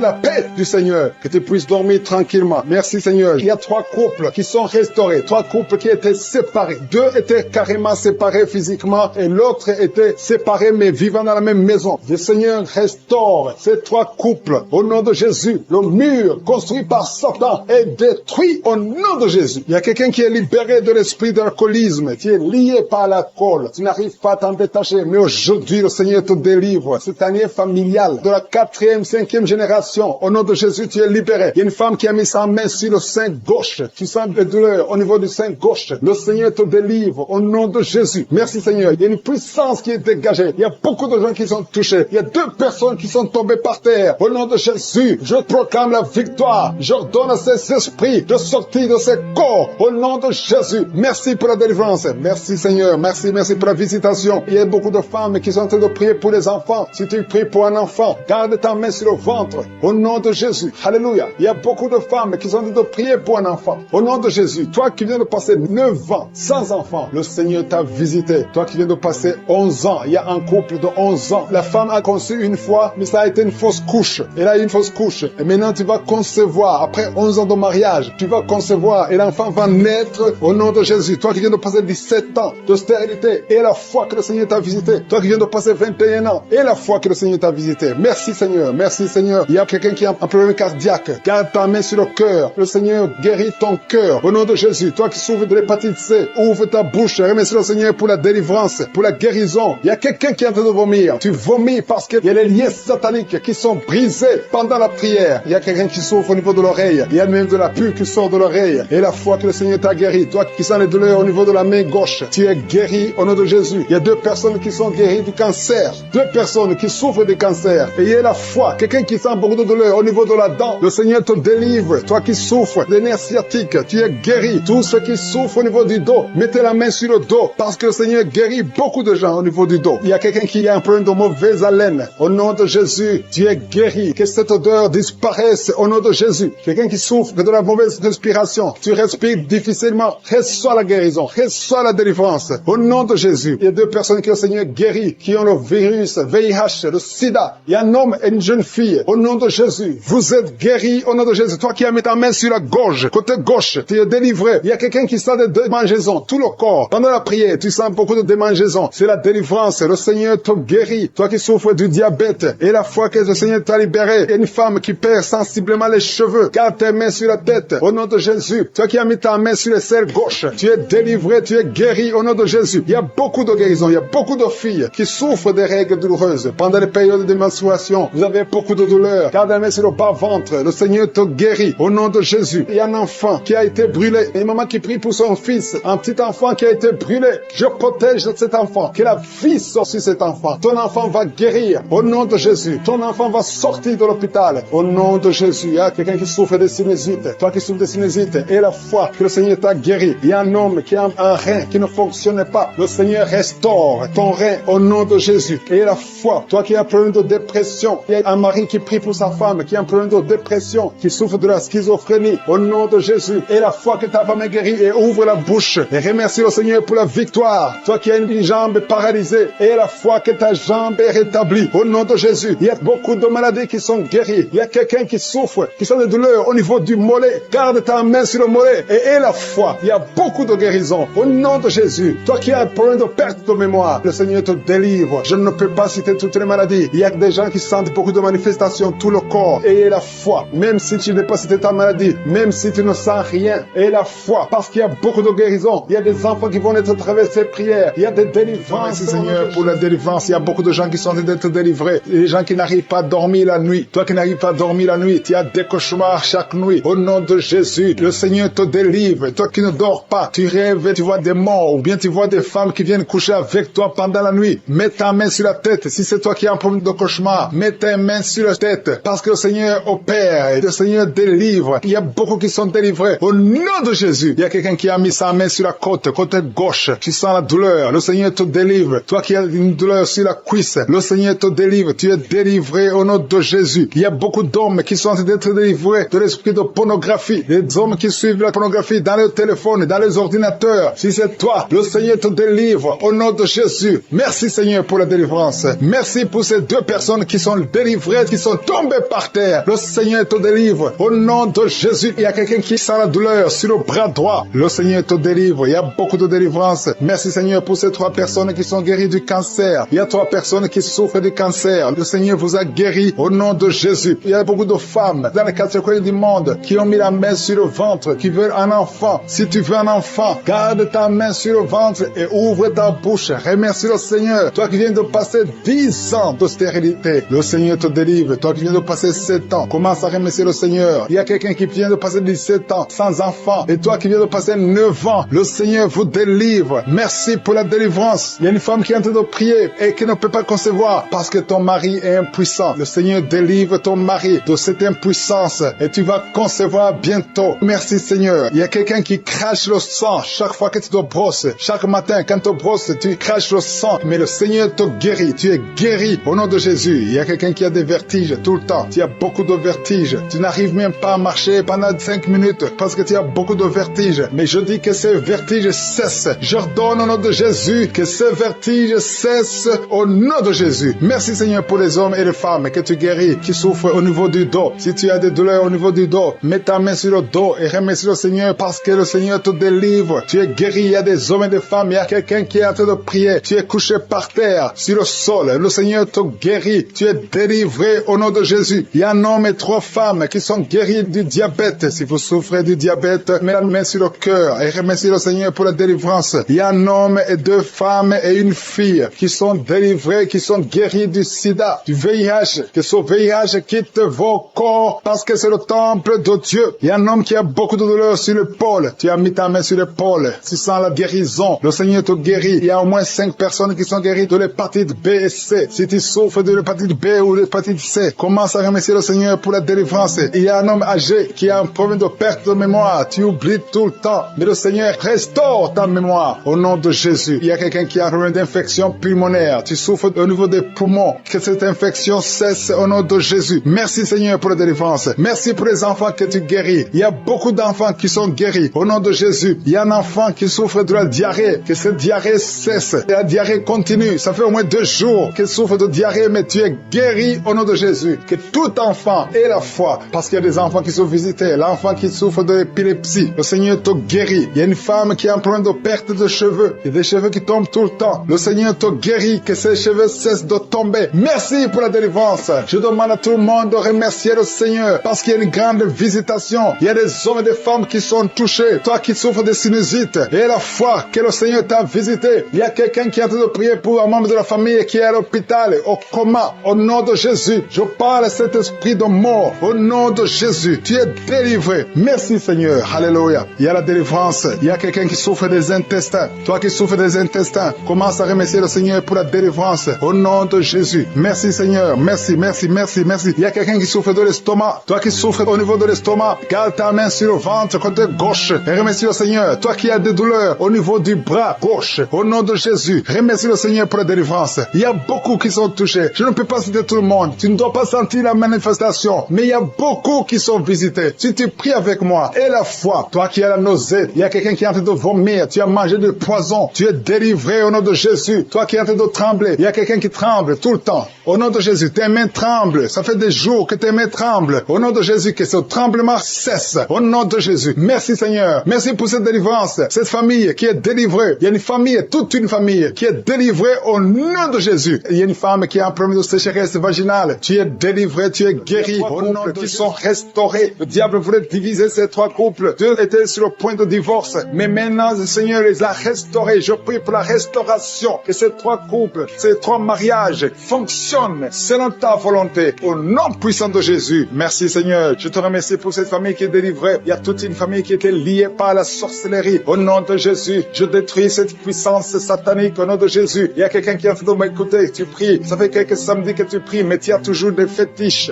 la paix du Seigneur, que tu puisses dormir tranquillement. Merci Seigneur. Il y a 3 couples qui sont restaurés. 3 couples qui étaient séparés. 2 étaient carrément séparés physiquement et l'autre était séparé mais vivant dans la même maison. Le Seigneur restaure ces 3 couples. Au nom de Jésus, le mur construit par Satan est détruit au nom de Jésus. Il y a quelqu'un qui est libéré de l'esprit de l'alcoolisme. Tu es lié par l'alcool. Tu n'arrives pas à t'en détacher. Mais aujourd'hui, le Seigneur te délivre. Cette année familiale de la 4e, 5e génération. Au nom de Jésus, tu es libéré. Il y a une femme qui a mis sa main sur le sein gauche. Tu sens des douleurs au niveau du sein gauche. Le Seigneur te délivre au nom de Jésus. Merci Seigneur. Il y a une puissance qui est dégagée. Il y a beaucoup de gens qui sont touchés. Il y a 2 personnes qui sont tombées par terre. Au nom de Jésus, je proclame la victoire. J'ordonne à ces esprits de sortir de ces corps. Au nom de Jésus. Merci pour la délivrance. Merci Seigneur. Merci pour la visitation. Il y a beaucoup de femmes qui sont en train de prier pour les enfants. Si tu pries pour un enfant, garde ta main sur le ventre. Au nom de Jésus. Alléluia. Il y a beaucoup de femmes qui sont en train de prier pour un enfant. Au nom de Jésus. Toi qui viens de passer 9 ans sans enfant, le Seigneur t'a visité. Toi qui viens de passer 11 ans, il y a un couple de 11 ans. La femme a conçu une fois, mais ça a été une fausse couche. Elle a eu une fausse couche. Et maintenant tu vas concevoir. Après 11 ans de mariage, tu vas concevoir et l'enfant va naître au nom de Jésus. Toi qui viens de passer 17 ans de stérilité et la foi que le Seigneur t'a visité. Toi qui viens de passer 21 ans et la foi que le Seigneur t'a visité. Merci Seigneur. Merci Seigneur. Il y a quelqu'un qui a un problème cardiaque. Garde ta main sur le cœur. Le Seigneur guérit ton cœur. Au nom de Jésus. Toi qui souffres de l'hépatite C, ouvre ta bouche. Remercie le Seigneur pour la délivrance, pour la guérison. Il y a quelqu'un qui est en train de vomir. Tu vomis parce qu'il y a les liens sataniques qui sont brisé pendant la prière. Il y a quelqu'un qui souffre au niveau de l'oreille. Il y a même de la pus qui sort de l'oreille. Et la foi que le Seigneur t'a guéri. Toi qui sens les douleurs au niveau de la main gauche, tu es guéri au nom de Jésus. Il y a 2 personnes qui sont guéries du cancer. 2 personnes qui souffrent du cancer. Et il y a la foi. Quelqu'un qui sent beaucoup de douleur au niveau de la dent. Le Seigneur te délivre. Toi qui souffres des nerfs sciatiques, tu es guéri. Tous ceux qui souffrent au niveau du dos, mettez la main sur le dos parce que le Seigneur guérit beaucoup de gens au niveau du dos. Il y a quelqu'un qui a un problème de mauvaise haleine. Au nom de Jésus, tu es guéri. Que cette odeur disparaisse au nom de Jésus. Quelqu'un qui souffre de la mauvaise respiration, tu respires difficilement. Reçois la guérison, reçois la délivrance. Au nom de Jésus, il y a 2 personnes que le Seigneur guérit, qui ont le virus, VIH, le sida. Il y a un homme et une jeune fille. Au nom de Jésus, vous êtes guéris au nom de Jésus. Toi qui as mis ta main sur la gorge, côté gauche, tu es délivré. Il y a quelqu'un qui sent des démangeaisons, tout le corps. Pendant la prière, tu sens beaucoup de démangeaisons. C'est la délivrance. Le Seigneur te guérit. Toi qui souffres du diabète, et la fois que le Seigneur t'a libéré, il y a une femme qui perd sensiblement les cheveux. Garde tes mains sur la tête. Au nom de Jésus, toi qui as mis ta main sur l'aisselle gauche, tu es délivré, tu es guéri au nom de Jésus. Il y a beaucoup de guérisons. Il y a beaucoup de filles qui souffrent des règles douloureuses. Pendant les périodes de menstruation, vous avez beaucoup de douleurs. Garde la main sur le bas-ventre. Le Seigneur te guérit au nom de Jésus. Il y a un enfant qui a été brûlé. Et une maman qui prie pour son fils. Un petit enfant qui a été brûlé. Je protège cet enfant. Que la vie sorte sur cet enfant. Ton enfant va guérir au nom de Jésus. Ton enfant va sortir de l'hôpital au nom de Jésus. Il y a quelqu'un qui souffre de sinusite. Toi qui souffres de sinusite, et la foi que le Seigneur t'a guéri. Il y a un homme qui a un rein qui ne fonctionne pas. Le Seigneur restaure ton rein au nom de Jésus. Et la foi, toi qui as un problème de dépression, il y a un mari qui prie pour sa femme qui a un problème de dépression, qui souffre de la schizophrénie au nom de Jésus. Et la foi que ta femme est guérie, et ouvre la bouche et remercie le Seigneur pour la victoire. Toi qui as une jambe paralysée, et la foi que ta jambe est rétablie au nom de Jésus. Il y a beaucoup de maladies qui sont guéries. Il y a quelqu'un qui souffre, qui sont des douleurs au niveau du mollet. Garde ta main sur le mollet et aie la foi. Il y a beaucoup de guérisons au nom de Jésus. Toi qui as un problème de perte de mémoire, le Seigneur te délivre. Je ne peux pas citer toutes les maladies. Il y a des gens qui sentent beaucoup de manifestations, tout le corps. Et aie la foi. Même si tu n'es pas cité ta maladie, même si tu ne sens rien, aie la foi. Parce qu'il y a beaucoup de guérisons. Il y a des enfants qui vont être à travers ces prières. Il y a des délivrances. Merci Seigneur pour la délivrance. Il y a beaucoup de gens qui sont en train d'être délivrés. Les gens qui n'arrivent pas à dormir la nuit. Toi qui n'arrives pas à dormir la nuit, tu as des cauchemars chaque nuit. Au nom de Jésus, le Seigneur te délivre. Toi qui ne dors pas, tu rêves, tu vois des morts, ou bien tu vois des femmes qui viennent coucher avec toi pendant la nuit. Mets ta main sur la tête. Si c'est toi qui as un problème de cauchemar, mets ta main sur la tête. Parce que le Seigneur opère et le Seigneur délivre. Il y a beaucoup qui sont délivrés. Au nom de Jésus, il y a quelqu'un qui a mis sa main sur la côte, côté gauche. Tu sens la douleur. Le Seigneur te délivre. Toi qui as une douleur sur la cuisse, le Seigneur te délivre. Tu es délivré au nom de Jésus. Il y a beaucoup d'hommes qui sont en train d'être délivrés de l'esprit de pornographie. Les hommes qui suivent la pornographie dans les téléphones, dans les ordinateurs. Si c'est toi, le Seigneur te délivre au nom de Jésus. Merci Seigneur pour la délivrance. Merci pour ces 2 personnes qui sont délivrées, qui sont tombées par terre. Le Seigneur te délivre au nom de Jésus. Il y a quelqu'un qui sent la douleur sur le bras droit. Le Seigneur te délivre. Il y a beaucoup de délivrance. Merci Seigneur pour ces 3 personnes qui sont guéries du cancer. Il y a 3 personnes qui souffrent du cancer. Le Seigneur vous a guéri au nom de Jésus. Il y a beaucoup de femmes dans les 4 coins du monde qui ont mis la main sur le ventre, qui veulent un enfant. Si tu veux un enfant, garde ta main sur le ventre et ouvre ta bouche. Remercie le Seigneur. Toi qui viens de passer 10 ans de stérilité, le Seigneur te délivre. Toi qui viens de passer 7 ans, commence à remercier le Seigneur. Il y a quelqu'un qui vient de passer 17 ans sans enfant. Et toi qui viens de passer 9 ans, le Seigneur vous délivre. Merci pour la délivrance. Il y a une femme qui est en train de prier et qui ne peut pas concevoir parce que ton mari est impuissant. Le Seigneur délivre ton mari de cette impuissance et tu vas concevoir bientôt. Merci Seigneur. Il y a quelqu'un qui crache le sang chaque fois que tu te brosses. Chaque matin quand tu te brosses, tu craches le sang. Mais le Seigneur te guérit. Tu es guéri au nom de Jésus. Il y a quelqu'un qui a des vertiges tout le temps. Tu as beaucoup de vertiges. Tu n'arrives même pas à marcher pendant 5 minutes parce que tu as beaucoup de vertiges. Mais je dis que ces vertiges cessent. J'ordonne au nom de Jésus que ces vertiges cessent au nom de Jésus. Merci Seigneur pour les hommes et les femmes que tu guéris, qui souffrent au niveau du dos. Si tu as des douleurs au niveau du dos, mets ta main sur le dos et remercie le Seigneur parce que le Seigneur te délivre. Tu es guéri. Il y a des hommes et des femmes. Il y a quelqu'un qui est en train de prier. Tu es couché par terre, sur le sol. Le Seigneur te guérit. Tu es délivré au nom de Jésus. Il y a un homme et 3 femmes qui sont guéris du diabète. Si vous souffrez du diabète, mets la main sur le cœur et remercie le Seigneur pour la délivrance. Il y a un homme et 2 femmes et une fille qui sont délivrés, qui sont guéris du sida, du VIH, Que ce VIH quitte vos corps parce que c'est le temple de Dieu. Il y a un homme qui a beaucoup de douleur sur l'épaule. Tu as mis ta main sur l'épaule. Tu sens la guérison. Le Seigneur te guérit. Il y a au moins 5 personnes qui sont guéries de l'hépatite B et C. Si tu souffres de l'hépatite B ou de l'hépatite C, commence à remercier le Seigneur pour la délivrance. Il y a un homme âgé qui a un problème de perte de mémoire. Tu oublies tout le temps. Mais le Seigneur restaure ta mémoire au nom de Jésus. Il y a quelqu'un qui a un problème d'infection pulmonaire. Tu souffres au niveau des poumons. Que cette infection cesse au nom de Jésus. Merci Seigneur pour la délivrance. Merci pour les enfants que tu guéris. Il y a beaucoup d'enfants qui sont guéris au nom de Jésus. Il y a un enfant qui souffre de la diarrhée. Que cette diarrhée cesse. Et la diarrhée continue. Ça fait au moins 2 jours qu'il souffre de diarrhée, mais tu es guéri au nom de Jésus. Que tout enfant ait la foi. Parce qu'il y a des enfants qui sont visités. L'enfant qui souffre de l'épilepsie. Le Seigneur te guérit. Il y a une femme qui a un problème de perte de cheveux. Il y a des cheveux qui tombent tout le temps. Le Seigneur te guérit. Que ces cheveux cessent de tomber. Merci pour la délivrance. Je demande à tout le monde de remercier le Seigneur parce qu'il y a une grande visitation. Il y a des hommes et des femmes qui sont touchés. Toi qui souffres de sinusite et la foi que le Seigneur t'a visité. Il y a quelqu'un qui est en train de prier pour un membre de la famille qui est à l'hôpital, au coma. Au nom de Jésus, je parle à cet esprit de mort. Au nom de Jésus, tu es délivré. Merci Seigneur. Alléluia. Il y a la délivrance. Il y a quelqu'un qui souffre des intestins. Toi qui souffres des intestins, commence à remercier le Seigneur pour la délivrance. Au nom de Jésus. Merci Seigneur. Merci, merci, merci, merci. Il y a quelqu'un qui souffre de l'estomac. Toi qui souffres au niveau de l'estomac, garde ta main sur le ventre côté gauche et remercie le Seigneur. Toi qui as des douleurs au niveau du bras gauche, au nom de Jésus, remercie le Seigneur pour la délivrance. Il y a beaucoup qui sont touchés. Je ne peux pas citer tout le monde. Tu ne dois pas sentir la manifestation, mais il y a beaucoup qui sont visités. Si tu pries avec moi et la foi, toi qui as la nausée, il y a quelqu'un qui est en train de vomir, tu as mangé du poison, tu es délivré au nom de Jésus. Toi qui es en train de trembler, il y a quelqu'un qui tremble tout le temps. Au nom de Jésus, tes mains tremblent. Ça fait des jours que tes mains tremblent. Au nom de Jésus, que ce tremblement cesse. Au nom de Jésus. Merci Seigneur. Merci pour cette délivrance. Cette famille qui est délivrée. Il y a une famille, toute une famille qui est délivrée au nom de Jésus. Il y a une femme qui a un problème de sécheresse vaginale. Tu es délivré, tu es guéri. Au nom de Jésus, qui sont restaurés. Le diable voulait diviser ces 3 couples. Dieu était sur le point de divorce. Mais maintenant, le Seigneur les a restaurés. Je prie pour la restauration. Que ces 3 couples, ces 3 mariages fonctionnent selon ta volonté. Au nom puissant de Jésus. Merci Seigneur. Je te remercie pour cette famille qui est délivrée. Il y a toute une famille qui était liée par la sorcellerie. Au nom de Jésus, je détruis cette puissance satanique. Au nom de Jésus, il y a quelqu'un qui est en train de m'écouter. Tu pries. Ça fait quelques samedis que tu pries, mais tu as toujours des fétiches,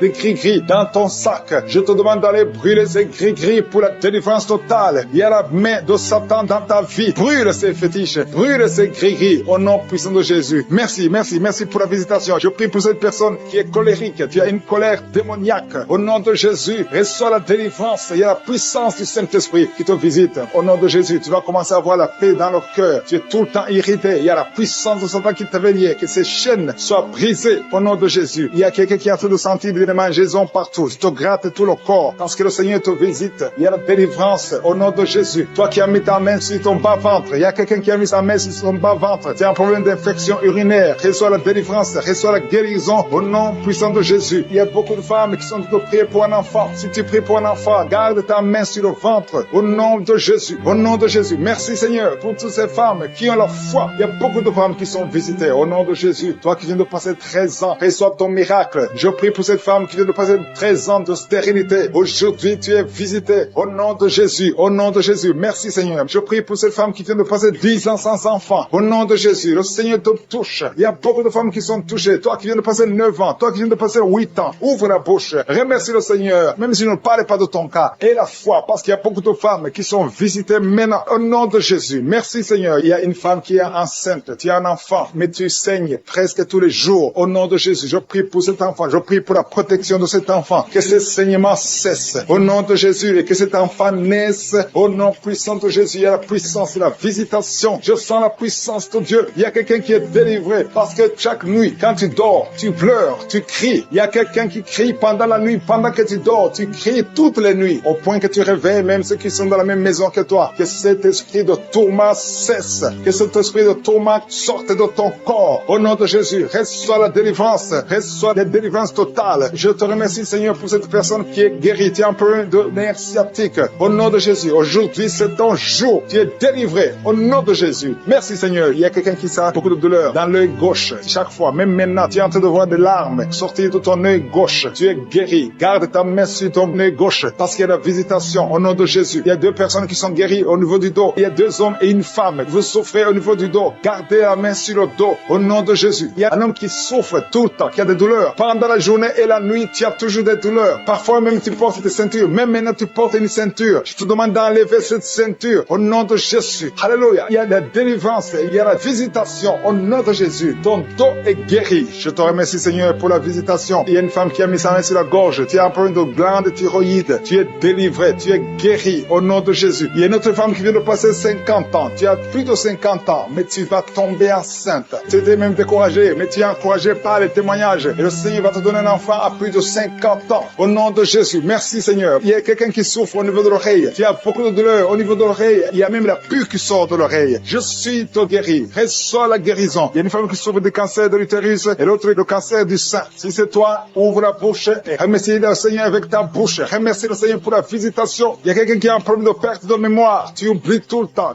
des gris-gris dans ton sac. Je te demande d'aller brûler ces gris-gris pour la délivrance totale. Il y a la main de Satan dans ta vie. Brûle ces fétiches. Brûle ces gris-gris. Au nom puissant de Jésus. Merci, merci, merci pour la visitation. Je prie pour cette personne qui est colérique. Tu as une colère démoniaque. Au nom de Jésus, reçois la délivrance. Il y a la puissance du Saint-Esprit qui te visite. Au nom de Jésus, tu vas commencer à avoir la paix dans le cœur. Tu es tout le temps irrité. Il y a la puissance de Satan qui t'avait lié. Que ces chaînes soient brisées. Au nom de Jésus. Il y a quelqu'un qui est en train de sentir des mangeaisons partout. Tu te grattes tout le corps. Parce que le Seigneur te visite. Il y a la délivrance. Au nom de Jésus. Toi qui as mis ta main sur ton bas-ventre. Il y a quelqu'un qui a mis sa main sur son bas-ventre. Tu as un problème d'infection urinaire. Reçois la délivrance. Reçois la guérison. Au nom puissant de Jésus. Il y a beaucoup de femmes qui sont en train de prier pour un enfant. Si tu pries pour un enfant, garde ta main sur le ventre. Au nom de Jésus. Au nom de Jésus. Merci Seigneur pour toutes ces femmes qui ont la foi. Il y a beaucoup de femmes qui sont visitées. Au nom de Jésus. Toi qui viens de passer 13 ans, reçois ton miracle. Je prie pour cette femme qui vient de passer 13 ans de stérilité. Aujourd'hui, tu es visité. Au nom de Jésus. Au nom de Jésus. Merci Seigneur. Je prie pour cette femme qui vient de passer 10 ans sans enfant. Au nom de Jésus. Le Seigneur te touche. Il y a beaucoup de femmes qui sont touchées. Toi qui viens de passer 9 ans. Toi qui viens de passer 8 ans. Ouvre la bouche. Remercie le Seigneur. Même si je ne parle pas de ton cas. Et la foi. Parce qu'il y a beaucoup de femmes qui sont visitées maintenant. Au nom de Jésus. Merci Seigneur. Il y a une femme qui est enceinte. Tu as un enfant. Mais tu saignes presque tous les jours. Au nom de Jésus. Je prie pour cet enfant. Je prie pour la protection de cet enfant. Que ce saignement cesse. Au nom de Jésus. Et que cet enfant naisse. Au nom puissant de Jésus. Il y a la puissance de la visitation. Je sens la puissance de Dieu. Il y a quelqu'un qui est délivré. Parce que chaque nuit, quand tu dors, tu pleures, tu cries. Il y a quelqu'un qui crie pendant la nuit. Pendant que tu dors, tu cries toutes les nuits. Au point que tu réveilles même ceux qui sont dans la même maison que toi. Que cet esprit de tourment cesse. Que cet esprit de tourment sorte de ton corps. Au nom de Jésus, reçois la délivrance. Reçois la délivrance totale. Je te remercie Seigneur pour cette personne qui est guérie. Tu as un peu de nerf sciatique. Au nom de Jésus, aujourd'hui c'est ton jour. Tu es délivré. Au nom de Jésus. Merci Seigneur. Il y a quelqu'un qui sent beaucoup de douleur dans l'œil gauche. Chaque fois, même maintenant, tu es en train de voir vois des larmes sortir de ton œil gauche. Tu es guéri. Garde ta main sur ton œil gauche parce qu'il y a la visitation au nom de Jésus. Il y a 2 personnes qui sont guéries au niveau du dos. Il y a 2 hommes et une femme. Vous souffrez au niveau du dos. Gardez la main sur le dos au nom de Jésus. Il y a un homme qui souffre tout le temps, qui a des douleurs. Pendant la journée et la nuit, tu as toujours des douleurs. Parfois même tu portes des ceintures. Même maintenant tu portes une ceinture. Je te demande d'enlever cette ceinture au nom de Jésus. Alléluia. Il y a la délivrance. Il y a la visitation au nom de Jésus. Ton dos est guéri. Je te remercie Seigneur pour la visitation. Il y a une femme qui a mis sa main sur la gorge. Tu as un problème de glande thyroïde. Tu es délivré. Tu es guéri au nom de Jésus. Il y a une autre femme qui vient de passer 50 ans. Tu as plus de 50 ans, mais tu vas tomber enceinte. Tu étais même découragé, mais tu es encouragé par les témoignages. Et le Seigneur va te donner un enfant à plus de 50 ans. Au nom de Jésus. Merci Seigneur. Il y a quelqu'un qui souffre au niveau de l'oreille. Tu as beaucoup de douleur au niveau de l'oreille. Il y a même la pus qui sort de l'oreille. Je suis te guéri. Reçois la guérison. Il y a une femme qui souffre du cancer de l'utérus et l'autre le cancer du sein. Si c'est toi, ouvre la bouche et remercie le Seigneur avec ta bouche. Remercie le Seigneur pour la visitation. Il y a quelqu'un qui a un problème de perte de mémoire. Tu oublies tout le temps,